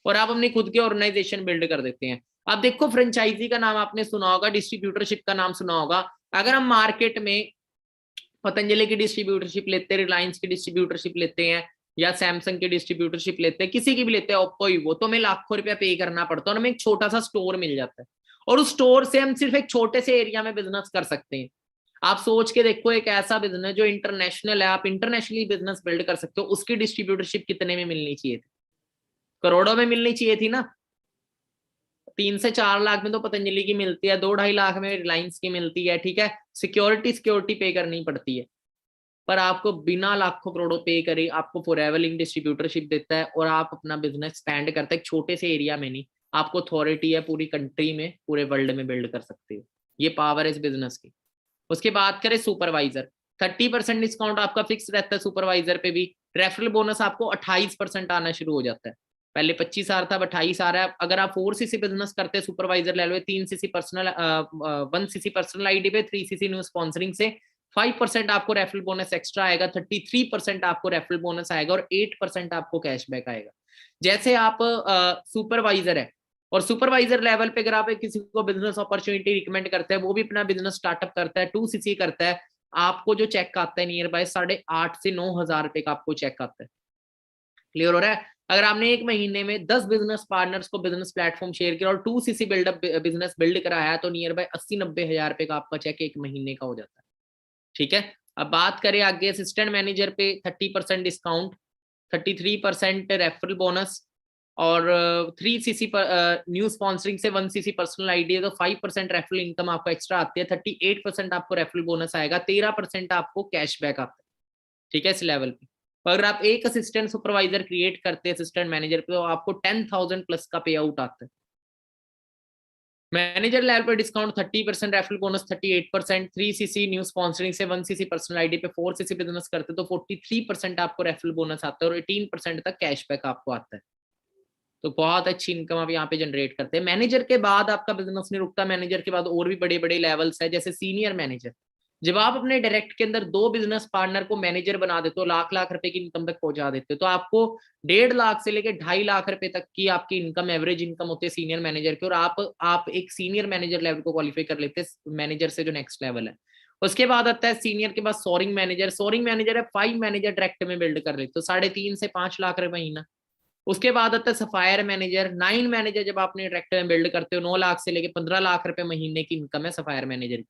और आप अपनी खुद की ऑर्गेनाइजेशन बिल्ड कर देते हैं। अब देखो, फ्रेंचाइजी का नाम आपने सुना होगा, डिस्ट्रीब्यूटरशिप का नाम सुना होगा। अगर हम मार्केट में पतंजलि की डिस्ट्रीब्यूटरशिप लेते हैं, रिलायंस की डिस्ट्रीब्यूटरशिप लेते हैं, या सैमसंग की डिस्ट्रीब्यूटरशिप लेते हैं, किसी की भी लेते हैं, ओप्पो वो, तो हमें लाखों रुपया पे करना पड़ता है और हमें एक छोटा सा स्टोर मिल जाता है, और उस स्टोर से हम सिर्फ एक छोटे से एरिया में बिजनेस कर सकते हैं। आप सोच के देखो, एक ऐसा बिजनेस जो इंटरनेशनल है, आप इंटरनेशनली बिजनेस बिल्ड कर सकते हो, उसकी डिस्ट्रीब्यूटरशिप कितने में मिलनी चाहिए थी? करोड़ों में मिलनी चाहिए थी ना। 3 से 4 लाख में तो पतंजलि की मिलती है, 2-2.5 लाख में रिलायंस की मिलती है, ठीक है, सिक्योरिटी पे करनी पड़ती है, पर आपको बिना लाखों करोड़ों पे करे आपको फॉरएवर लिंक डिस्ट्रीब्यूटरशिप देता है और आप अपना बिजनेस एक्सपैंड करते हैं छोटे से एरिया में नहीं, आपको अथॉरिटी है पूरी कंट्री में, पूरे वर्ल्ड में बिल्ड कर सकते हो। ये पावर है इस बिजनेस की। उसके बाद करें सुपरवाइजर, 30% डिस्काउंट आपका फिक्स रहता है सुपरवाइजर पे भी। रेफरल बोनस आपको 28% आना शुरू हो जाता है, पहले 25 आ रहा था, अब 28 आ रहा है। अगर आप 4cc बिजनेस करते हैं सुपरवाइजर ले लो, 3cc personal 1cc personal ID पे, 3cc न्यू स्पॉन्सरिंग से 5% आपको रेफरल बोनस एक्स्ट्रा आएगा, 33% आपको रेफरल बोनस आएगा और 8% आपको कैशबैक आएगा। जैसे आप सुपरवाइजर है और सुपरवाइजर लेवल पे अगर आप किसी को बिजनेस अपॉर्चुनिटी रिकमेंड करते हैं, वो भी अपना बिजनेस स्टार्टअप करता है, 2cc करता है, आपको जो चेक आता है नियर बाय 8,500 से 9,000 रुपए का आपको चेक आता है। क्लियर हो रहा है? अगर आपने एक महीने में 10 बिजनेस पार्टनर्स को बिजनेस प्लेटफॉर्म शेयर किया और 2cc बिल्डअप बिजनेस बिल्ड कराया तो नियर बाय 80-90 हजार रुपए का आपका चेक एक महीने का हो जाता है। ठीक है, अब बात करें आगे असिस्टेंट मैनेजर पे 30% डिस्काउंट, 33% रेफरल बोनस और 3cc पर न्यू स्पॉन्सरिंग से 1cc पर्सनल आईडी है तो 5% रेफरल इनकम आपको एक्स्ट्रा आती है, 38% आपको रेफरल बोनस आएगा, 13% आपको कैशबैक आता है। ठीक है, इस लेवल पे अगर आप एक असिस्टेंट सुपरवाइजर क्रिएट करते हैं असिस्टेंट मैनेजर पे तो आपको 10,000 प्लस का पे आउट आता है। मैनेजर लेवल पर discount 30%, referral bonus 38%, 3cc new sponsoring से 1cc पर्सनल आईडी पे 4cc बिजनेस करते तो 43% आपको रेफरल बोनस आता है और 18% तक कैशबैक आपको आता है। तो बहुत अच्छी इनकम आप यहाँ पे जनरेट करते हैं। मैनेजर के बाद आपका बिजनेस नहीं रुकता, मैनेजर के बाद और भी बड़े बड़े लेवल्स है जैसे सीनियर मैनेजर। जब आप अपने डायरेक्ट के अंदर 2 बिजनेस पार्टनर को मैनेजर बना देते हो, लाख रुपए की इनकम तक पहुंचा देते हो, तो आपको 1.5 लाख से लेकर 2.5 लाख रुपए तक की आपकी इनकम एवरेज इनकम होती है सीनियर मैनेजर की, और आप एक सीनियर मैनेजर लेवल को क्वालिफाई कर लेते हैं मैनेजर से जो नेक्स्ट लेवल है। उसके बाद आता है सीनियर के बाद सोरिंग मैनेजर। सोरिंग मैनेजर है 5 मैनेजर डायरेक्ट में बिल्ड कर लेते हो, 3.5 से 5 लाख रुपए महीना। उसके बाद आता है सफायर मैनेजर। 9 मैनेजर जब आपने डायरेक्ट में बिल्ड करते हो 9 लाख से लेकर 15 लाख रुपए महीने की इनकम है सफायर मैनेजर की।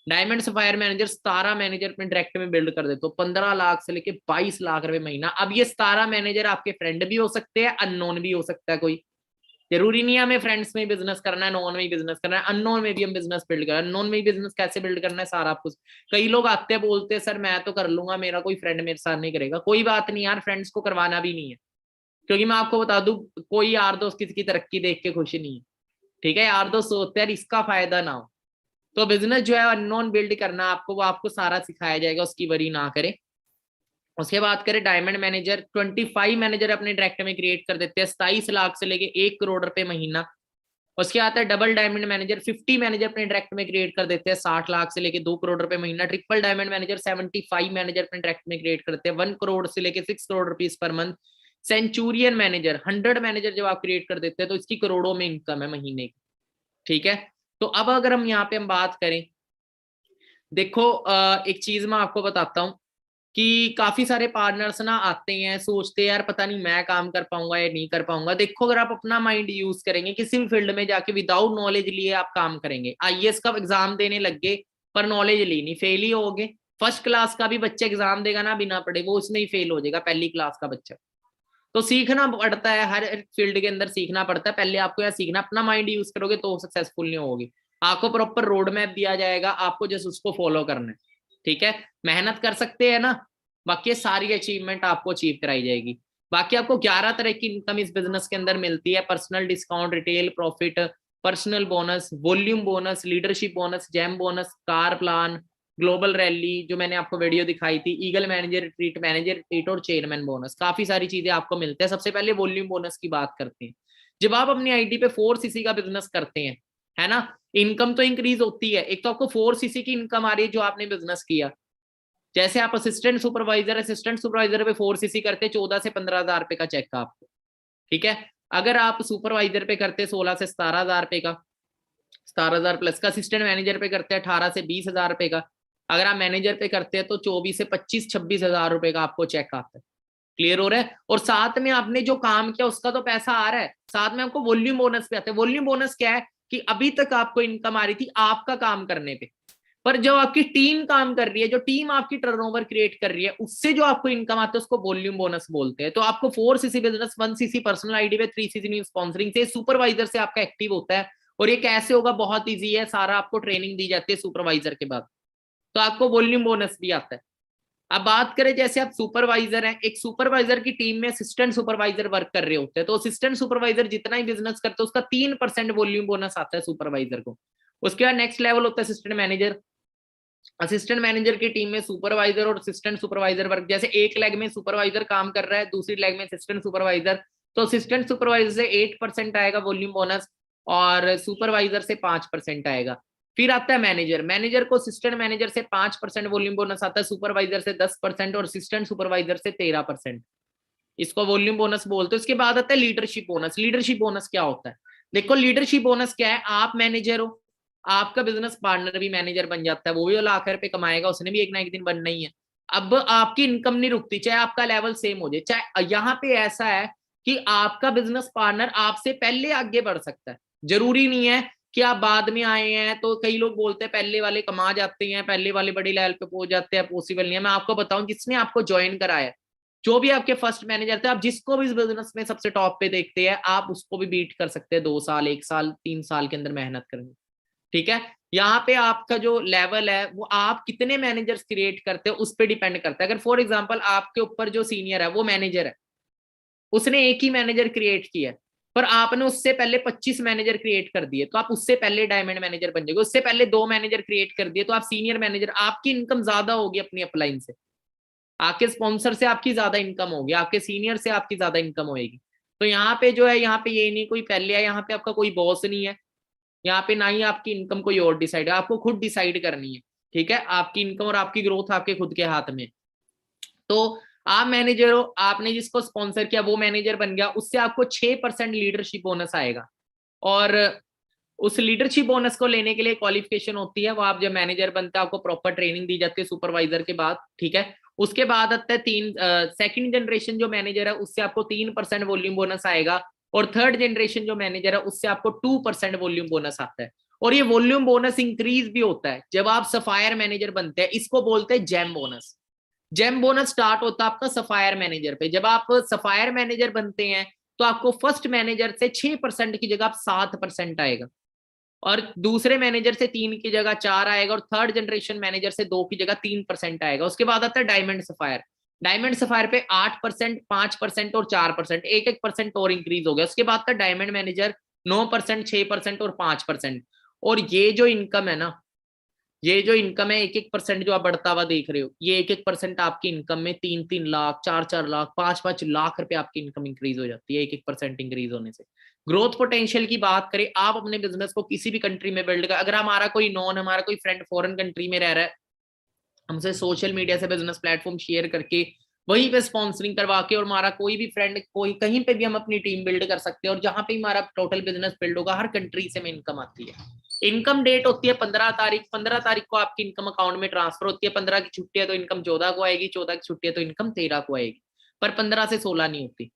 डायमंड सफायर मैनेजर 17 मैनेजर अपने डायरेक्ट में बिल्ड कर देते हो, 15 लाख से लेके 22 लाख रुपए महीना। अब ये 17 मैनेजर आपके फ्रेंड भी हो सकते हैं, अननोन भी हो सकता है, कोई जरूरी नहीं है हमें फ्रेंड्स में बिजनेस करना है, नॉन में ही बिजनेस करना है, अननोन में भी हम बिजनेस बिल्ड करना है। अननोन में ही बिजनेस कैसे बिल्ड करना है सारा कुछ। कई लोग आते हैं बोलते हैं सर मैं तो कर लूंगा, मेरा कोई फ्रेंड मेरे साथ नहीं करेगा। कोई बात नहीं यार, फ्रेंड्स को करवाना भी नहीं है, क्योंकि मैं आपको बता दूं कोई यार दोस्त किसी की तरक्की देख के खुश नहीं है। ठीक है, यार दोस्त सोचते हैं इसका फायदा ना हो, तो बिजनेस जो है अननोन बिल्ड करना आपको, वो आपको सारा सिखाया जाएगा, उसकी वरी ना करें। उसके बाद करें डायमंड मैनेजर। 25 मैनेजर अपने डायरेक्ट में क्रिएट कर देते हैं, 27 लाख से लेके 1 करोड़ रुपए महीना। उसके आता है डबल डायमंड मैनेजर। 50 मैनेजर अपने डायरेक्ट में क्रिएट कर देते हैं, 60 लाख से लेके 2 करोड़ रुपए महीना। ट्रिपल डायमंड मैनेजर 75 मैनेजर अपने डायरेक्ट में क्रिएट करते हैं, 1 करोड़ से लेके 6 crore rupees per month. Centurion manager 100 manager जब आप क्रिएट कर देते हैं तो इसकी करोड़ों में इनकम है महीने की। ठीक है, तो अब अगर हम यहाँ पे हम बात करें, देखो एक चीज मैं आपको बताता हूँ कि काफी सारे पार्टनर्स ना आते हैं, सोचते हैं यार पता नहीं मैं काम कर पाऊंगा या नहीं कर पाऊंगा। देखो अगर आप अपना माइंड यूज करेंगे, किसी भी फील्ड में जाके विदाउट नॉलेज लिए आप काम करेंगे, IAS का एग्जाम देने लग गए पर नॉलेज ली नहीं, फेल ही होगे। फर्स्ट क्लास का भी बच्चा एग्जाम देगा ना बिना पढ़े, वो उसमें ही फेल हो जाएगा, पहली क्लास का बच्चा। तो सीखना पड़ता है, हर फील्ड के अंदर सीखना पड़ता है। पहले आपको यह सीखना, अपना माइंड यूज करोगे तो सक्सेसफुल नहीं होगी। आपको प्रॉपर रोड मैप दिया जाएगा, आपको जस्ट उसको फॉलो करना है। ठीक है, मेहनत कर सकते हैं ना, बाकी सारी अचीवमेंट आपको अचीव कराई जाएगी। बाकी आपको 11 तरह की इनकम इस बिजनेस के अंदर मिलती है। Personal discount, retail profit, personal bonus, volume bonus, leadership bonus, jam bonus, car plan, global rally जो मैंने आपको वीडियो दिखाई थी, eagle manager retreat, manager retreat और चेयरमैन बोनस, काफी सारी चीजें आपको मिलते हैं। सबसे पहले वॉल्यूम बोनस की बात करते हैं। जब आप अपनी आईडी पे 4cc का बिजनेस करते हैं, है ना, इनकम तो इंक्रीज होती है। एक तो आपको 4cc की इनकम आ रही है जो आपने बिजनेस किया। जैसे आप असिस्टेंट सुपरवाइजर पे 4cc करते 14 से 15 हजार रुपए का चेक का आपको। ठीक है, अगर आप सुपरवाइजर पे करते 16 से 17 हजार रुपए का, 17 हजार प्लस का। असिस्टेंट मैनेजर पे करते हैं 18 से 20 हजार रुपए का। अगर आप मैनेजर पे करते हैं तो 24 से 25-26 हजार रुपए का आपको चेक आता है। क्लियर हो रहा है? और साथ में आपने जो काम किया उसका तो पैसा आ रहा है, साथ में आपको वॉल्यूम बोनस भी आता है। वॉल्यूम बोनस क्या है कि अभी तक आपको इनकम आ रही थी आपका काम करने पे, पर जो आपकी टीम काम कर रही है, जो टीम आपकी टर्नओवर क्रिएट कर रही है, उससे जो आपको इनकम आती है उसको वॉल्यूम बोनस बोलते हैं। तो आपको 4cc business, 1cc personal ID पे, 3cc न्यू स्पॉन्सरिंग से सुपरवाइजर से आपका एक्टिव होता है। और ये कैसे होगा, बहुत ईजी है, सारा आपको ट्रेनिंग दी जाती है सुपरवाइजर के बाद, तो आपको वॉल्यूम बोनस भी आता है। अब बात करें जैसे आप सुपरवाइजर हैं, एक सुपरवाइजर की टीम में असिस्टेंट सुपरवाइजर वर्क कर रहे होते हैं, तो असिस्टेंट सुपरवाइजर जितना ही बिजनेस करते हैं उसका 3% वॉल्यूम बोनस आता है सुपरवाइजर को। उसके बाद नेक्स्ट लेवल होता है असिस्टेंट मैनेजर। असिस्टेंट मैनेजर की टीम में सुपरवाइजर और असिस्टेंट सुपरवाइजर वर्क, जैसे एक लेग में सुपरवाइजर काम कर रहा है, दूसरी लेग में असिस्टेंट सुपरवाइजर, तो असिस्टेंट सुपरवाइजर से 8% आएगा वॉल्यूम बोनस और सुपरवाइजर से 5% आएगा। फिर आता है मैनेजर। मैनेजर को असिस्टेंट मैनेजर से 5% वॉल्यूम बोनस आता है, सुपरवाइजर से 10% और असिस्टेंट सुपरवाइजर से 13%। इसको वॉल्यूम बोनस बोलते हैं। उसके बाद आता है लीडरशिप बोनस। लीडरशिप बोनस क्या होता है? देखो लीडरशिप बोनस क्या है, आप मैनेजर हो, आपका बिजनेस पार्टनर भी मैनेजर बन जाता है, वो भी लाख रुपए कमाएगा, उसने भी एक ना एक दिन बनना ही है। अब आपकी इनकम नहीं रुकती, चाहे आपका लेवल सेम हो जाए। चाहे यहाँ पे ऐसा है कि आपका बिजनेस पार्टनर आपसे पहले आगे बढ़ सकता है। जरूरी नहीं है कि आप बाद में आए हैं। तो कई लोग बोलते हैं पहले वाले कमा जाते हैं, पहले वाले बड़ी लेवल पे पहुंच जाते हैं, पॉसिबल नहीं है। मैं आपको बताऊं, जिसने आपको ज्वाइन कराया, जो भी आपके फर्स्ट मैनेजर थे, आप जिसको भी इस बिजनेस में सबसे टॉप पे देखते हैं, आप उसको भी बीट कर सकते हैं 2 साल, 1 साल, 3 साल के अंदर मेहनत करेंगे। ठीक है, यहाँ पे आपका जो लेवल है वो आप कितने मैनेजर्स क्रिएट करते हो उस पर डिपेंड करता है। अगर फॉर एग्जांपल आपके ऊपर जो सीनियर है वो मैनेजर है, उसने एक ही मैनेजर क्रिएट किया, पर आपने उससे पहले 25 मैनेजर क्रिएट कर दिए, तो आप उससे पहले डायमंड मैनेजर बन जाओगे। उससे पहले 2 मैनेजर क्रिएट कर दिए तो आप सीनियर मैनेजर, आपकी इनकम ज्यादा होगी अपनी अपलाइन से, आपके स्पॉन्सर से आपकी ज्यादा इनकम होगी, आपके सीनियर से आपकी ज्यादा इनकम होगी। तो यहाँ पे जो है, यहाँ पे ये नहीं कोई पहले है, यहाँ पे आपका कोई बॉस नहीं है, यहाँ पे ना ही आपकी इनकम कोई और डिसाइड है, आपको खुद डिसाइड करनी है। ठीक है, आपकी इनकम और आपकी ग्रोथ आपके खुद के हाथ में। तो आप मैनेजर हो, आपने जिसको स्पॉन्सर किया वो मैनेजर बन गया, उससे आपको 6% लीडरशिप बोनस आएगा। और उस लीडरशिप बोनस को लेने के लिए क्वालिफिकेशन होती है, वो आप जब मैनेजर बनते हैं आपको प्रॉपर ट्रेनिंग दी जाती है सुपरवाइजर के बाद। ठीक है, उसके बाद आता है सेकंड जनरेशन जो मैनेजर है, उससे आपको 3% वॉल्यूम बोनस आएगा। और थर्ड जनरेशन जो मैनेजर है, उससे आपको 2% वॉल्यूम बोनस आता है। और ये वॉल्यूम बोनस इंक्रीज भी होता है जब आप सफायर मैनेजर बनते हैं, इसको बोलते हैं gem bonus. Gem bonus start होता है आपका सफायर मैनेजर पे। जब आप सफायर मैनेजर बनते हैं तो आपको फर्स्ट मैनेजर से 6% की जगह 7% आएगा, और दूसरे मैनेजर से 3 की जगह 4 आएगा, और थर्ड जनरेशन मैनेजर से 2 की जगह 3% आएगा। उसके बाद आता है डायमंड सफायर। डायमंड सफायर पे 8%, 5% और 4%, 1% और इंक्रीज हो गया। उसके बाद का डायमंड मैनेजर 9%, 6% और 5%। और ये जो इनकम है ना, ये जो इनकम है 1% जो आप बढ़ता हुआ देख रहे हो, ये 1% आपकी इनकम में 3-3 लाख, 4-4 लाख, 5-5 लाख रुपए आपकी इनकम इंक्रीज हो जाती है 1% इंक्रीज होने से। ग्रोथ पोटेंशियल की बात करें, आप अपने बिजनेस को किसी भी कंट्री में बिल्ड कर, अगर हमारा कोई हमारा कोई फ्रेंड फॉरेन कंट्री में रह रहा है, हमसे सोशल मीडिया से बिजनेस प्लेटफॉर्म शेयर करके वहीं पे स्पॉन्सरिंग करवा के, और हमारा कोई भी फ्रेंड कोई कहीं पे भी हम अपनी टीम बिल्ड कर सकते हैं, और जहां पे हमारा टोटल बिजनेस बिल्ड होगा, हर कंट्री से में इनकम आती है। इनकम डेट होती है 15 तारीख। 15 तारीख को आपकी इनकम अकाउंट में ट्रांसफर होती है। 15 की छुट्टी है तो इनकम 14 को आएगी, 14 की छुट्टी है तो इनकम 13 को आएगी, पर 15 से 16 नहीं होती।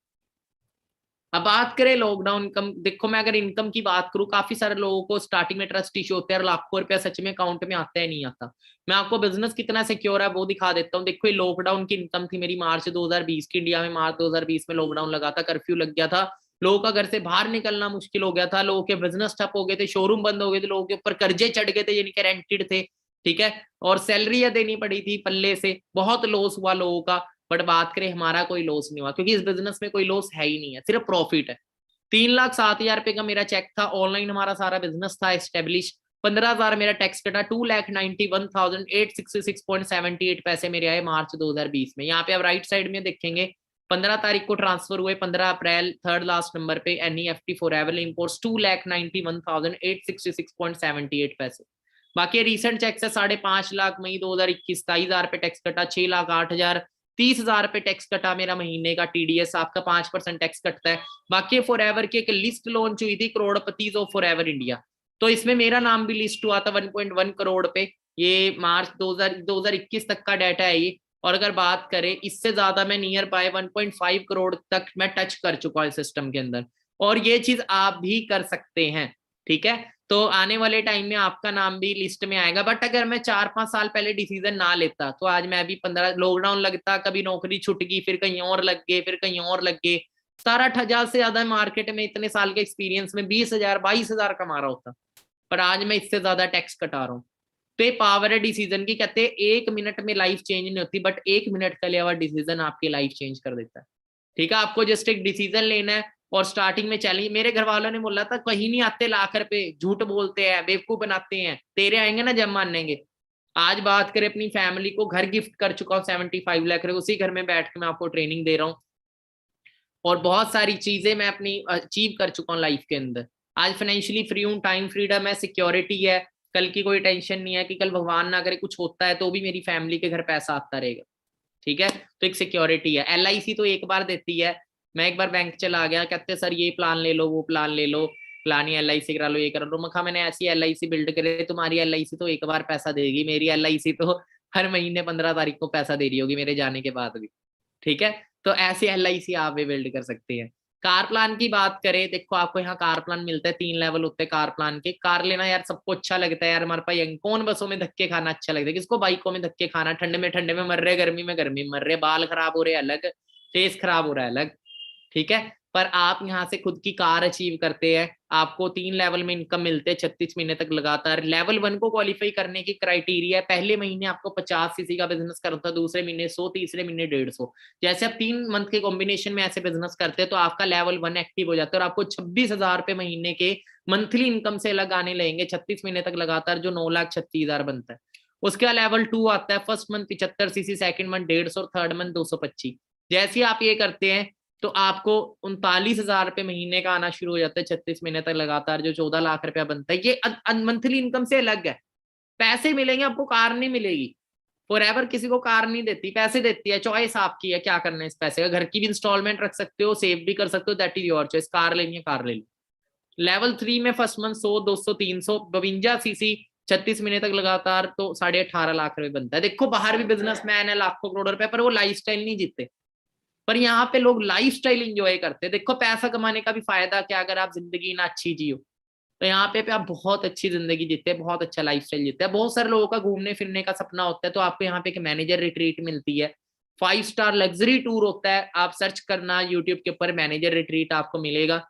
अब बात करें लॉकडाउन इनकम, देखो मैं अगर इनकम की बात करूं, काफी सारे लोगों को स्टार्टिंग में ट्रस्ट इश्यू होते हैं, लाखों रुपया सच में अकाउंट में आता है नहीं आता। मैं आपको बिजनेस कितना सिक्योर है वो दिखा देता हूँ। देखो ये लॉकडाउन की इनकम थी मेरी मार्च 2020 की। इंडिया में मार्च 2020 में लॉकडाउन लगा था, कर्फ्यू लग गया था, लोगों का घर से बाहर निकलना मुश्किल हो गया था, लोगों के बिजनेस ठप हो गए थे, शोरूम बंद हो गए थे, लोगों के ऊपर कर्जे चढ़ गए थे, यानी कि रेंटेड थे। ठीक है, और सैलरियां देनी पड़ी थी पल्ले से, बहुत लॉस हुआ लोगों का। बट बात करें, हमारा कोई लॉस नहीं हुआ, क्योंकि इस बिजनेस में कोई लॉस है ही नहीं है, सिर्फ प्रॉफिट है। 3,07,000 रुपए का मेरा चेक था, ऑनलाइन हमारा सारा बिजनेस था एस्टेब्लिश। 15,000 मेरा टैक्स कटा, 2,91,866.78 पैसे मेरे आए मार्च 2020 में। यहाँ पे आप राइट साइड में देखेंगे 15 तारीख को ट्रांसफर हुए, 15 अप्रैल थर्ड लास्ट नंबर पे NEFT फॉरएवर इंपोर्ट्स 2,91,866.78 पैसे। बाकी रिसेंट चेक्स है 5.5 लाख मई 2021, 27,000 पे टैक्स कटा, 6,08,000, 30,000 पे टैक्स कटा मेरा महीने का TDS, आपका 5% टैक्स कटता है। बाकी फॉरएवर की एक लिस्ट लॉन्च हुई थी, करोड़पति ऑफ फॉरएवर इंडिया, तो इसमें मेरा नाम भी लिस्ट हुआ था 1.1 करोड़ पे। ये मार्च 2021 तक का डाटा है ये। और अगर बात करें, इससे ज्यादा मैं नियर बाय 1.5 करोड़ तक मैं टच कर चुका हूँ सिस्टम के अंदर, और ये चीज आप भी कर सकते हैं। ठीक है, तो आने वाले टाइम में आपका नाम भी लिस्ट में आएगा। बट अगर मैं 4-5 साल पहले डिसीजन ना लेता तो आज मैं भी 15 लॉकडाउन लगता, कभी नौकरी छूट गई, फिर कहीं और लग गए, फिर कहीं और लग गए, 17,000 से ज्यादा मार्केट में इतने साल के एक्सपीरियंस में 20,000 22,000 कमा रहा होता, पर आज मैं इससे ज्यादा टैक्स कटा रहा हूँ। तो ये पावर है डिसीजन की। कहते हैं 1 मिनट में लाइफ चेंज नहीं होती, बट 1 मिनट का लिया हुआ डिसीजन आपकी लाइफ चेंज कर देता है। ठीक है, आपको जस्ट एक डिसीजन लेना है, और स्टार्टिंग में चैलेंज, मेरे घर वालों ने बोला था कहीं नहीं आते लाख रुपए, झूठ बोलते हैं, बेवकूफ बनाते हैं, तेरे आएंगे ना जब मानेंगे। आज बात करें अपनी फैमिली को, घर गिफ्ट कर चुका हूँ 75 लाख रुपए, उसी घर में बैठ के मैं आपको ट्रेनिंग दे रहा हूँ, और बहुत सारी चीजें मैं अपनी अचीव कर चुका हूँ लाइफ के अंदर। आज फाइनेंशियली फ्री हूँ, टाइम फ्रीडम है, सिक्योरिटी है, कल की कोई टेंशन नहीं है कि कल भगवान ना करे कुछ होता है तो भी मेरी फैमिली के घर पैसा आता रहेगा। ठीक है, तो एक सिक्योरिटी है। LIC तो एक बार देती है। मैं एक बार बैंक चला गया, कहते सर ये प्लान ले लो, वो प्लान ले लो, प्लानी LIC करा लो, ये करा लो। मैं कहा मैंने ऐसी LIC बिल्ड करे, तुम्हारी LIC तो एक बार पैसा देगी, मेरी LIC तो हर महीने 15 तारीख को पैसा दे रही होगी मेरे जाने के बाद भी। ठीक है, तो ऐसी LIC आप भी बिल्ड कर सकते हैं। कार प्लान की बात करें, देखो आपको यहाँ कार प्लान मिलता है, 3 लेवल होते हैं कार प्लान के। कार लेना यार सबको अच्छा लगता है यार, हमारे पास यंग कौन बसों में धक्के खाना अच्छा लगता है, किसको बाइकों में धक्के खाना, ठंडे में मर रहे, गर्मी में मर रहे, बाल खराब हो रहे अलग, फेस खराब हो रहा है अलग, ठीक है। पर आप यहाँ से खुद की कार अचीव करते हैं, आपको 3 लेवल में इनकम मिलते हैं 36 महीने तक लगातार। लेवल 1 को क्वालिफाई करने की क्राइटेरिया है, पहले महीने आपको 50 सीसी का बिजनेस करना था, दूसरे महीने 100, तीसरे महीने 150। जैसे आप 3 मंथ के कॉम्बिनेशन में ऐसे बिजनेस करते हैं तो आपका लेवल 1 एक्टिव हो जाता है और आपको 26,000 रुपए महीने के मंथली इनकम से अलग आने लगेंगे 36 महीने तक लगातार, जो 9,36,000 बनता है। उसके बाद लेवल 2 आता है, first month 75 CC, second month 150 और थर्ड मंथ 225। जैसे ही आप ये करते हैं तो आपको 39,000 रुपए महीने का आना शुरू हो जाता है 36 महीने तक लगातार, जो 14 लाख रुपया बनता है। ये मंथली इनकम से अलग है, पैसे मिलेंगे आपको, कार नहीं मिलेगी। फॉरएवर किसी को कार नहीं देती, पैसे देती है, चॉइस आपकी है क्या करना है इस पैसे का। घर की भी इंस्टॉलमेंट रख सकते हो, सेव भी कर सकते हो, that is your choice. Car लेनी है कार ले लो। लेवल 3 में फर्स्ट मंथ 100, 200, 300, 52 सीसी 36 महीने तक लगातार, तो 18.5 लाख रुपए बनता है। देखो बाहर भी बिजनेसमैन है लाखों करोड़ रुपए, पर वो लाइफस्टाइल नहीं जीते, पर यहाँ पे लोग लाइफस्टाइल एंजॉय करते हैं। देखो पैसा कमाने का भी फायदा क्या, अगर आप जिंदगी ना अच्छी जियो तो यहाँ पे आप बहुत अच्छी जिंदगी जीते हैं, बहुत अच्छा लाइफस्टाइल जीते हैं। बहुत सारे लोगों का घूमने फिरने का सपना होता है, तो आपको यहाँ पे एक मैनेजर रिट्रीट मिलती है, 5 स्टार लग्जरी टूर होता है। आप सर्च करना यूट्यूब के ऊपर, मैनेजर रिट्रीट आपको मिलेगा।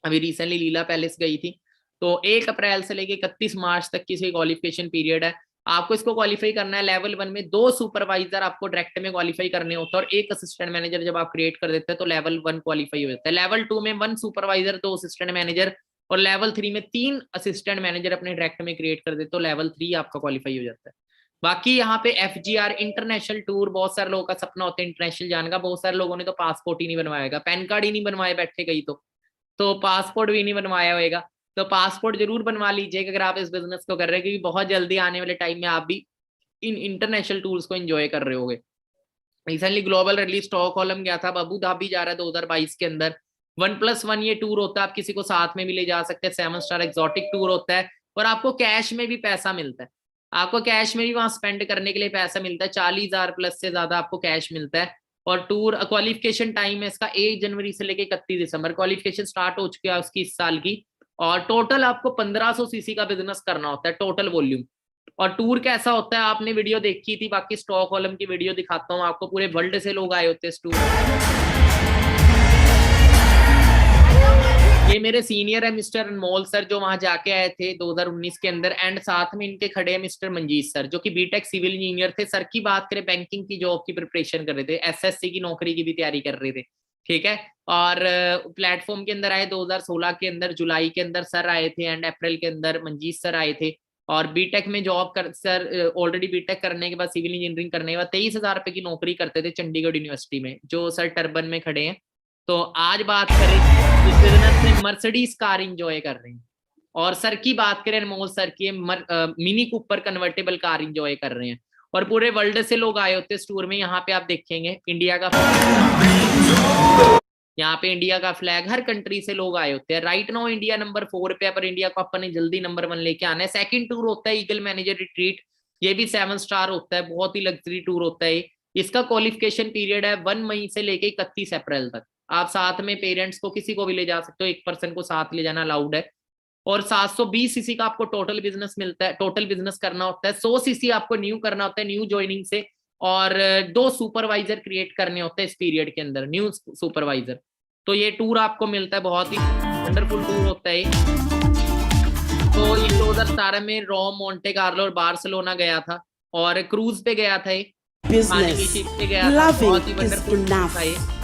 अभी रिसेंटली लीला पैलेस गई थी, तो 1 अप्रैल से लेके 31 मार्च तक की क्वालिफिकेशन पीरियड है। आपको इसको क्वालिफाई करना है। लेवल 1 में 2 सुपरवाइजर आपको डायरेक्ट में क्वालिफाई करने होता है और 1 असिस्टेंट मैनेजर जब आप क्रिएट कर देते हैं तो लेवल 1 क्वालिफाई हो जाता है। लेवल 2 में 1 सुपरवाइजर, 2 असिस्टेंट मैनेजर, और लेवल 3 में 3 असिस्टेंट मैनेजर अपने डायरेक्ट में क्रिएट कर देते तो लेवल 3 आपका क्वालिफाई हो जाता है। बाकी यहाँ पे FGR इंटरनेशनल टूर, बहुत सारे लोगों का सपना होता है इंटरनेशनल जाने का। बहुत सारे लोगों ने तो पासपोर्ट ही नहीं बनवाएगा, पैन कार्ड ही नहीं बनवाए बैठे गई तो पासपोर्ट भी नहीं बनवाया होगा, तो पासपोर्ट जरूर बनवा लीजिएगा अगर आप इस बिजनेस को कर रहे हैं, क्योंकि बहुत जल्दी आने वाले टाइम में आप भी इन इंटरनेशनल टूर्स को एंजॉय कर रहे होगे। रिसेंटली ग्लोबल रैली स्टॉकहोल्म गया था, अबू धाबी जा रहा है 2022 के अंदर। 1+1 ये टूर होता है, आप किसी को साथ में भी ले जा सकते हैं। 7 स्टार एक्सोटिक टूर होता है और आपको कैश में भी पैसा मिलता है, आपको कैश में भी वहां स्पेंड करने के लिए पैसा मिलता है। 40,000 प्लस से ज्यादा आपको कैश मिलता है। और टूर क्वालिफिकेशन टाइम है इसका 1 जनवरी से लेके 31 दिसंबर क्वालिफिकेशन स्टार्ट हो चुकी है उसकी इस साल की। और टोटल आपको 1500 सीसी का बिजनेस करना होता है टोटल वॉल्यूम। और टूर कैसा होता है आपने वीडियो देखी थी, बाकी स्टॉकहोल्म की वीडियो दिखाता हूँ आपको। पूरे वर्ल्ड से लोग आए होते हैं इस टूर में। ये मेरे सीनियर है मिस्टर अनमोल सर, जो वहां जाके आए थे 2019 के अंदर, एंड साथ में इनके खड़े हैं मिस्टर मंजीत सर, जो कि बीटेक सिविल इंजीनियर थे। सर की बात करें, बैंकिंग की जॉब की प्रिपरेशन कर रहे थे, SSC की नौकरी की भी तैयारी कर रहे थे, ठीक है। और प्लेटफॉर्म के अंदर आए 2016 के अंदर, जुलाई के अंदर सर आए थे, एंड अप्रैल के अंदर मंजीत सर आए थे। और बीटेक में जॉब कर सर ऑलरेडी बीटेक करने के बाद, सिविल इंजीनियरिंग करने के बाद 23,000 रुपए की नौकरी करते थे चंडीगढ़ यूनिवर्सिटी में, जो सर टर्बन में खड़े हैं। तो आज बात करें इस बिजनेस में मर्सिडीज कार इंजॉय कर रहे हैं, और सर की बात करें अनमोल सर की, mini Cooper convertible car enjoy कर रहे हैं। और पूरे वर्ल्ड से लोग आए होते हैं इस टूर में। यहाँ पे आप देखेंगे इंडिया का, यहाँ पे इंडिया का फ्लैग, हर कंट्री से लोग आए होते हैं। राइट नाउ इंडिया नंबर 4 पे, पर इंडिया को अपन ने जल्दी नंबर 1 लेके आना है। सेकंड टूर होता है ईगल मैनेजर रिट्रीट, ये भी 7 स्टार होता है, बहुत ही लग्जरी टूर होता है। इसका क्वालिफिकेशन पीरियड है 1 मई से लेके 31 अप्रैल तक। आप साथ में पेरेंट्स को, किसी को भी ले जा सकते हो, 1 पर्सन को साथ ले जाना अलाउड है। और 720 सीसी का आपको टोटल बिजनेस मिलता है, टोटल बिजनेस करना होता है। 100 सीसी आपको न्यू करना होता है, न्यू ज्वाइनिंग से। और 2 सुपरवाइजर क्रिएट करने होते हैं इस पीरियड के अंदर, न्यू सुपरवाइजर। तो ये टूर आपको मिलता है, बहुत ही वंडरफुल टूर होता है। तो ये 2017 में रोम, मोंटे कार्लो और बार्सिलोना गया था, और क्रूज पे गया था, business. Loving is enough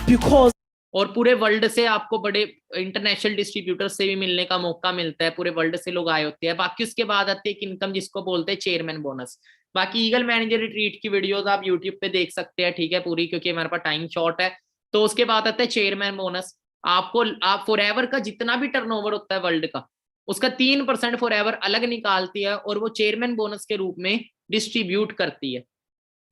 because और पूरे वर्ल्ड से आपको बड़े इंटरनेशनल डिस्ट्रीब्यूटर से भी मिलने का मौका मिलता है, पूरे वर्ल्ड से लोग आए होते हैं। बाकी उसके बाद आती है एक इनकम जिसको बोलते हैं चेयरमैन बोनस। बाकी ईगल मैनेजर रिट्रीट की वीडियोस आप यूट्यूब पे देख सकते हैं, ठीक है, पूरी, क्योंकि हमारे पास टाइम शॉर्ट है। तो उसके बाद आता है चेयरमैन बोनस। आपको आप फॉरएवर का जितना भी टर्नओवर होता है वर्ल्ड का, उसका 3% फॉरएवर अलग निकालती है और वो चेयरमैन बोनस के रूप में डिस्ट्रीब्यूट करती है।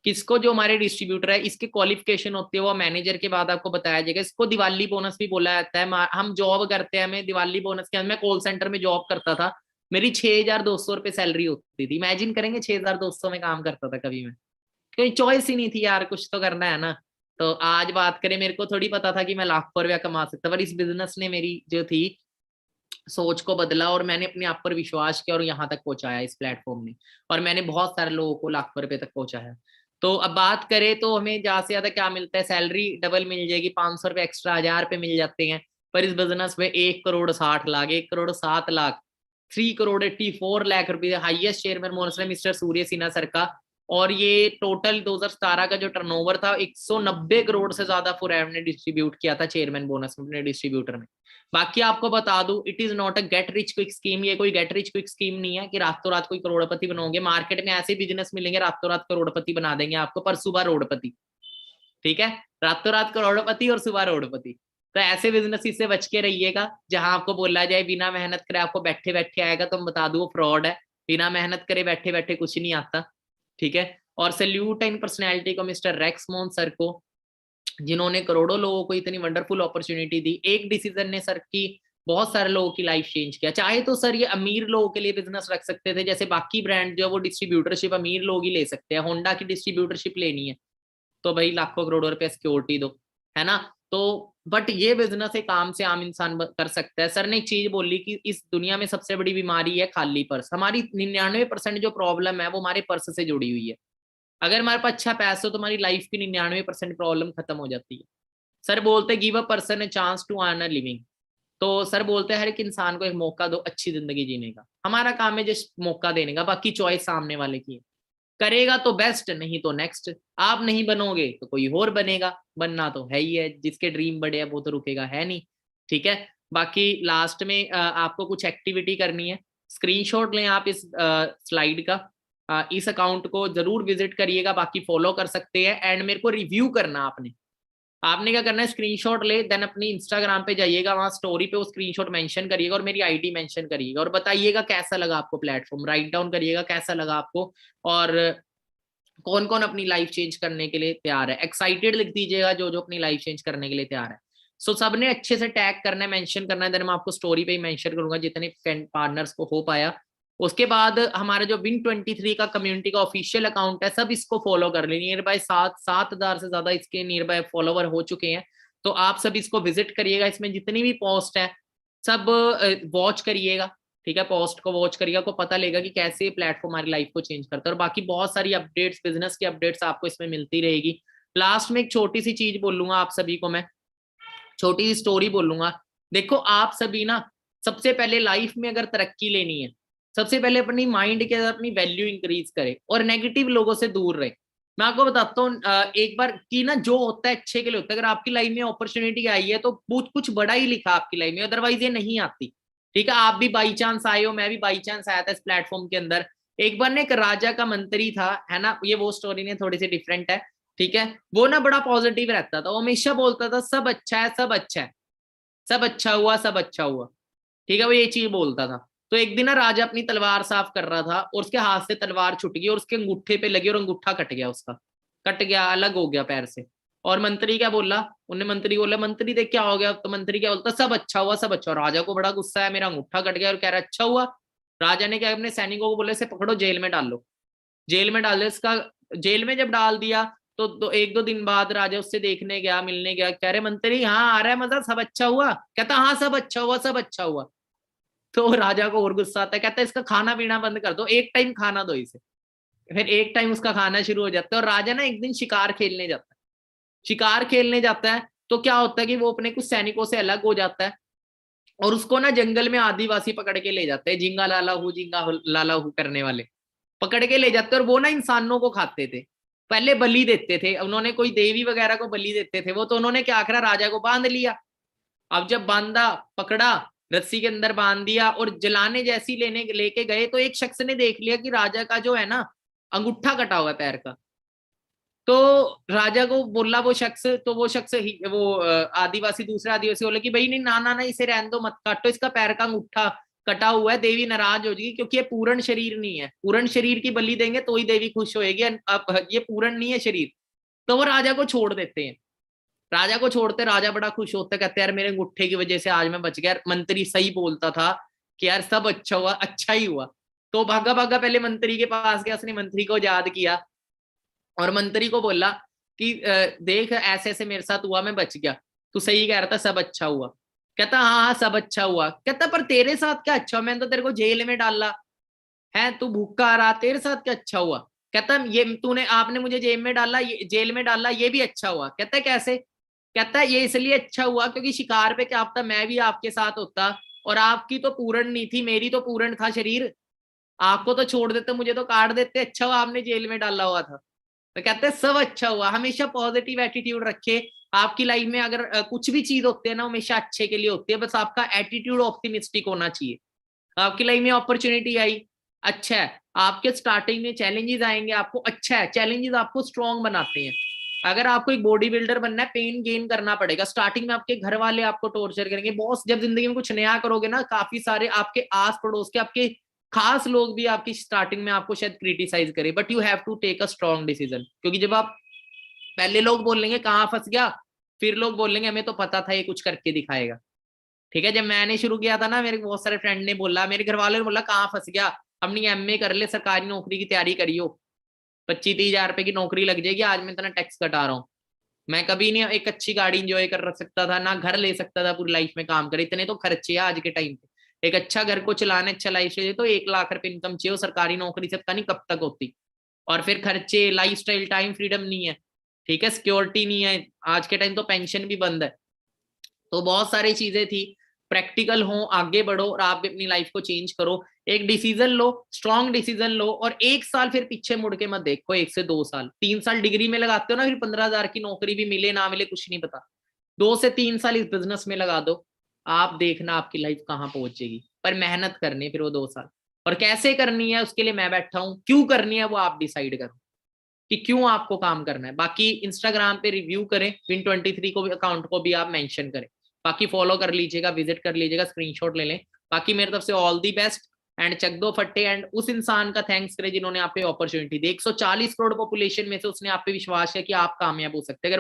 किसको? जो हमारे डिस्ट्रीब्यूटर है, इसकी क्वालिफिकेशन होती है वो मैनेजर के बाद आपको बताया जाएगा। इसको दिवाली बोनस भी बोला जाता है। हम जॉब करते हैं, हमें दिवाली बोनस के, मैं कॉल सेंटर में जॉब करता था, मेरी 6,200 रुपए सैलरी होती थी। इमेजिन करेंगे 6,200 में काम करता था कभी मैं, कोई चॉइस ही नहीं थी यार, कुछ तो करना है ना। तो आज बात करें, मेरे को थोड़ी पता था कि मैं लाखों रुपया कमा सकता, पर इस बिजनेस ने मेरी जो थी सोच को बदला और मैंने अपने आप पर विश्वास किया और यहाँ तक पहुंचाया इस प्लेटफॉर्म ने, और मैंने बहुत सारे लोगों को लाखों रुपए तक पहुंचाया। तो अब बात करें तो हमें ज्यादा से ज्यादा क्या मिलता है, सैलरी डबल मिल जाएगी, 500 रुपए एक्स्ट्रा, 1000 रुपए मिल जाते हैं। पर इस बिजनेस में 1,60,00,000, 1,07,00,000, 3,84,00,000 रुपए हाईएस्ट चेयरमैन बोनस है मिस्टर सूर्य सिन्हा सर का। और ये टोटल 2017 का जो टर्नओवर था 190 करोड़ से ज्यादा फुरैब ने डिस्ट्रीब्यूट किया था चेयरमैन बोनस अपने डिस्ट्रीब्यूटर में। बाकी आपको बता दूं, it is not a get rich quick scheme, ये कोई गेट रिच क्विक स्कीम नहीं है कि रातों रात कोई करोड़पति बनोगे। मार्केट में ऐसे बिजनेस मिलेंगे रातों रात करोड़पति बना देंगे आपको, पर सुबह रोडपति, ठीक है, रातों रात करोड़पति और सुबह रोडपति। तो ऐसे बिजनेस से बच के रहिएगा जहां आपको बोला जाए बिना मेहनत करे आपको बैठे बैठे आएगा, तो मैं बता दूं वो फ्रॉड है। बिना मेहनत करे बैठे बैठे कुछ नहीं आता, ठीक है। और सैल्यूट इन पर्सनैलिटी को मिस्टर रेक्स मोन सर को, जिन्होंने करोड़ों लोगों को इतनी वंडरफुल अपॉर्चुनिटी दी। एक डिसीजन ने सर की बहुत सारे लोगों की लाइफ चेंज किया। चाहे तो सर ये अमीर लोगों के लिए बिजनेस रख सकते थे, जैसे बाकी ब्रांड जो वो डिस्ट्रीब्यूटरशिप अमीर लोग ही ले सकते हैं। होंडा की डिस्ट्रीब्यूटरशिप लेनी है तो भाई लाखों करोड़ों रुपए सिक्योरिटी दो, है ना। तो बट ये बिजनेस एक आम से आम इंसान कर सकता है। सर ने एक चीज बोली कि इस दुनिया में सबसे बड़ी बीमारी है खाली पर्स। हमारी 99% जो प्रॉब्लम है वो हमारे पर्स से जुड़ी हुई है। अगर हमारे पास अच्छा पैसा हो तो हमारी लाइफ की 99% प्रॉब्लम खत्म हो जाती है। सर बोलते give a person a chance to earn a living. तो सर बोलते हैं हर एक इंसान को एक मौका दो अच्छी जिंदगी जीने का। हमारा काम है जिस मौका देने का, बाकी चॉइस सामने वाले की है। करेगा तो बेस्ट, नहीं तो नेक्स्ट। आप नहीं बनोगे तो कोई और बनेगा, बनना तो है ही है। जिसके ड्रीम बड़े है वो तो रुकेगा है नहीं, ठीक है। बाकी लास्ट में आपको कुछ एक्टिविटी करनी है। स्क्रीनशॉट लें आप इस स्लाइड का, इस अकाउंट को जरूर विजिट करिएगा, बाकी फॉलो कर सकते हैं। एंड मेरे को रिव्यू करना आपने क्या करना है, स्क्रीनशॉट ले, देन अपनी इंस्टाग्राम पे जाइएगा, वहां स्टोरी पे वो स्क्रीनशॉट मेंशन करिएगा और मेरी आईडी मेंशन करिएगा और बताइएगा कैसा लगा आपको प्लेटफॉर्म। राइट डाउन करिएगा कैसा लगा आपको और कौन कौन अपनी लाइफ चेंज करने के लिए तैयार है। एक्साइटेड लिख दीजिएगा जो जो अपनी लाइफ चेंज करने के लिए तैयार है। सो सबने अच्छे से टैग करना है, मेंशन करना है, देन मैं आपको स्टोरी पे ही मेंशन करूंगा जितने पार्टनर्स को हो पाया। उसके बाद हमारा जो Win23 का कम्युनिटी का ऑफिशियल अकाउंट है, सब इसको फॉलो कर लें। नियर बाय 7,000 से ज्यादा इसके नियर बाय फॉलोवर हो चुके हैं, तो आप सब इसको विजिट करिएगा। इसमें जितनी भी पोस्ट है सब वॉच करिएगा, ठीक है। पोस्ट को वॉच करिएगा, को पता लगेगा कि कैसे प्लेटफॉर्म हमारी लाइफ को चेंज करता है। और बाकी बहुत सारी अपडेट्स, बिजनेस की अपडेट्स आपको इसमें मिलती रहेगी। लास्ट में एक छोटी सी चीज बोलूंगा आप सभी को, मैं छोटी सी स्टोरी बोलूंगा। देखो आप सभी ना, सबसे पहले लाइफ में अगर तरक्की लेनी है, सबसे पहले अपनी माइंड के अंदर अपनी वैल्यू इंक्रीज करे और नेगेटिव लोगों से दूर रहे। मैं आपको बताता हूँ एक बार कि ना जो होता है अच्छे के लिए होता है। अगर आपकी लाइफ में अपॉर्चुनिटी आई है तो कुछ बड़ा ही लिखा आपकी लाइफ में, अदरवाइज ये नहीं आती, ठीक है। आप भी बाई चांस आए हो, मैं भी बाई चांस आया था इस प्लेटफॉर्म के अंदर। एक बार ना एक राजा का मंत्री था, है ना, ये वो स्टोरी ने थोड़ी सी डिफरेंट है, ठीक है। वो ना बड़ा पॉजिटिव रहता था, वो हमेशा बोलता था सब अच्छा है, सब अच्छा है, सब अच्छा हुआ, सब अच्छा हुआ, ठीक है। वो ये चीज बोलता था। तो एक दिन ना राजा अपनी तलवार साफ कर रहा था और उसके हाथ से तलवार छूट गई और उसके अंगूठे पे लगी और अंगूठा कट गया, उसका कट गया, अलग हो गया पैर से। और मंत्री क्या बोला, उन्हें मंत्री बोला, मंत्री देख क्या हो गया। तो मंत्री क्या बोलता, सब अच्छा हुआ, सब अच्छा हुआ। राजा को बड़ा गुस्सा है, मेरा अंगूठा कट गया और कह रहा अच्छा हुआ। राजा ने क्या अपने सैनिकों को बोला इसे पकड़ो, जेल में डाल लो, जेल में डाल दो इसका। जेल में जब डाल दिया तो 1-2 दिन बाद राजा उससे देखने गया, मिलने गया, कह रहे मंत्री हाँ आ रहा है मजा, सब अच्छा हुआ। कहता हाँ सब अच्छा हुआ, सब अच्छा हुआ। तो राजा को और गुस्सा आता है, कहता है इसका खाना पीना बंद कर दो, एक टाइम खाना दो इसे। फिर एक टाइम उसका खाना शुरू हो जाता है। और राजा ना एक दिन शिकार खेलने जाता है। शिकार खेलने जाता है तो क्या होता है कि वो अपने कुछ सैनिकों से अलग हो जाता है और उसको ना जंगल में आदिवासी पकड़ के ले जाते हैं, झिंगा लाला हूँ करने वाले पकड़ के ले जाते हैं। और वो ना इंसानों को खाते थे, पहले बलि देते थे, उन्होंने कोई देवी वगैरह को बलि देते थे वो। तो उन्होंने क्या करा, राजा को बांध लिया। अब जब बांधा, पकड़ा, रस्सी के अंदर बांध दिया और जलाने जैसी लेके गए तो एक शख्स ने देख लिया कि राजा का जो है ना अंगूठा कटा हुआ है पैर का। तो राजा को बोला वो शख्स, तो वो शख्स वो आदिवासी, दूसरा आदिवासी बोले कि भाई नहीं ना इसे रहने दो, मत काटो, इसका पैर का अंगूठा कटा हुआ है, देवी नाराज हो जाएगी क्योंकि ये पूर्ण शरीर नहीं है। पूर्ण शरीर की बलि देंगे तो ही देवी खुश होएगी, अब ये पूर्ण नहीं है शरीर। तो वो राजा को छोड़ देते हैं। राजा को छोड़ते, राजा बड़ा खुश होता, कहते यार मेरे अंगूठे की वजह से आज मैं बच गया। मंत्री सही बोलता था कि यार सब अच्छा हुआ, अच्छा ही हुआ। तो भागा पहले मंत्री के पास गया, उसने मंत्री को याद किया और मंत्री को बोला कि देख ऐसे ऐसे मेरे साथ हुआ, मैं बच गया, तू सही कह रहा था, सब अच्छा हुआ। कहता हाँ हाँ सब अच्छा हुआ। कहता पर तेरे साथ क्या अच्छा हुआ, मैंने तो तेरे को जेल में डाला है, तू भूखा रहा, तेरे साथ क्या अच्छा हुआ। कहता ये तूने आपने मुझे जेल में डाला, ये भी अच्छा हुआ। कहता है कैसे। कहता है ये इसलिए अच्छा हुआ क्योंकि शिकार पे क्या पता मैं भी आपके साथ होता, और आपकी तो पूर्ण नहीं थी, मेरी तो पूर्ण था शरीर, आपको तो छोड़ देते, मुझे तो काट देते, अच्छा हुआ आपने जेल में डाला हुआ था। तो कहते हैं सब अच्छा हुआ। हमेशा पॉजिटिव एटीट्यूड रखे। आपकी लाइफ में अगर कुछ भी चीज होती है ना, हमेशा अच्छे के लिए होती है, बस आपका एटीट्यूड ऑप्टिमिस्टिक होना चाहिए। आपकी लाइफ में अपॉर्चुनिटी आई, अच्छा है, आपके स्टार्टिंग में चैलेंजेस आएंगे, आपको अच्छा है, चैलेंजेस आपको स्ट्रॉन्ग बनाते हैं। अगर आपको एक बॉडी बिल्डर बनना है, पेन गेन करना पड़ेगा। स्टार्टिंग में आपके घर वाले आपको टॉर्चर करेंगे, बॉस जब जिंदगी में कुछ नया करोगे ना, काफी सारे आपके आस पड़ोस के, आपके खास लोग भी आपकी स्टार्टिंग में आपको शायद क्रिटिसाइज करे, but you have to take a strong decision. क्योंकि जब आप पहले लोग बोलेंगे कहाँ फंस गया, फिर लोग बोलेंगे हमें तो पता था ये कुछ करके दिखाएगा। ठीक है, जब मैंने शुरू किया था ना, मेरे बहुत सारे फ्रेंड ने बोला, मेरे घर वालों ने बोला कहाँ फंस गया, अपनी एमए कर ले, सरकारी नौकरी की तैयारी करियो, 25-30 हजार रुपए की नौकरी लग जाएगी, आज मैं इतना टैक्स कटा रहा हूँ। मैं कभी नहीं एक अच्छी गाड़ी इंजॉय कर सकता था, ना घर ले सकता था पूरी लाइफ में काम करे, इतने तो खर्चे है आज के टाइम पे। एक अच्छा घर को चलाने, अच्छा लाइफ चाहिए तो 1 लाख रुपए इनकम चाहिए, सरकारी नौकरी से पता नहीं कब तक होती। और फिर खर्चे, लाइफस्टाइल, टाइम फ्रीडम नहीं है, ठीक है, सिक्योरिटी नहीं है, आज के टाइम तो पेंशन भी बंद है। तो बहुत सारी चीजें थी। प्रैक्टिकल हो, आगे बढ़ो और आप भी अपनी लाइफ को चेंज करो। एक डिसीजन लो, स्ट्रॉन्ग डिसीजन लो, और 1 साल फिर पीछे मुड़ के मत देखो, 1 से 2 साल, 3 साल डिग्री में लगाते हो ना, फिर 15,000 की नौकरी भी मिले ना मिले कुछ नहीं पता। 2 से 3 साल इस बिजनेस में लगा दो, आप देखना आपकी लाइफ कहाँ पहुंचेगी। पर मेहनत करनी है फिर वो 2 साल, और कैसे करनी है उसके लिए मैं बैठा हूँ, क्यों करनी है वो आप डिसाइड करो कि क्यों आपको काम करना है। बाकी इंस्टाग्राम पे रिव्यू करें, Win23 को भी, अकाउंट को भी आप मेंशन करें, बाकी फॉलो कर लीजिएगा, विजिट कर लीजिएगा, स्क्रीनशॉट ले लें। बाकी मेरी तरफ से ऑल दी बेस्ट एंड चक दो फट्टे। एंड उस इंसान का थैंक्स करें जिन्होंने आप पे अपॉर्चुनिटी दी। 140 करोड़ पॉपुलेशन में से उसने आप पे विश्वास है कि आप कामयाब हो सकते हैं। अगर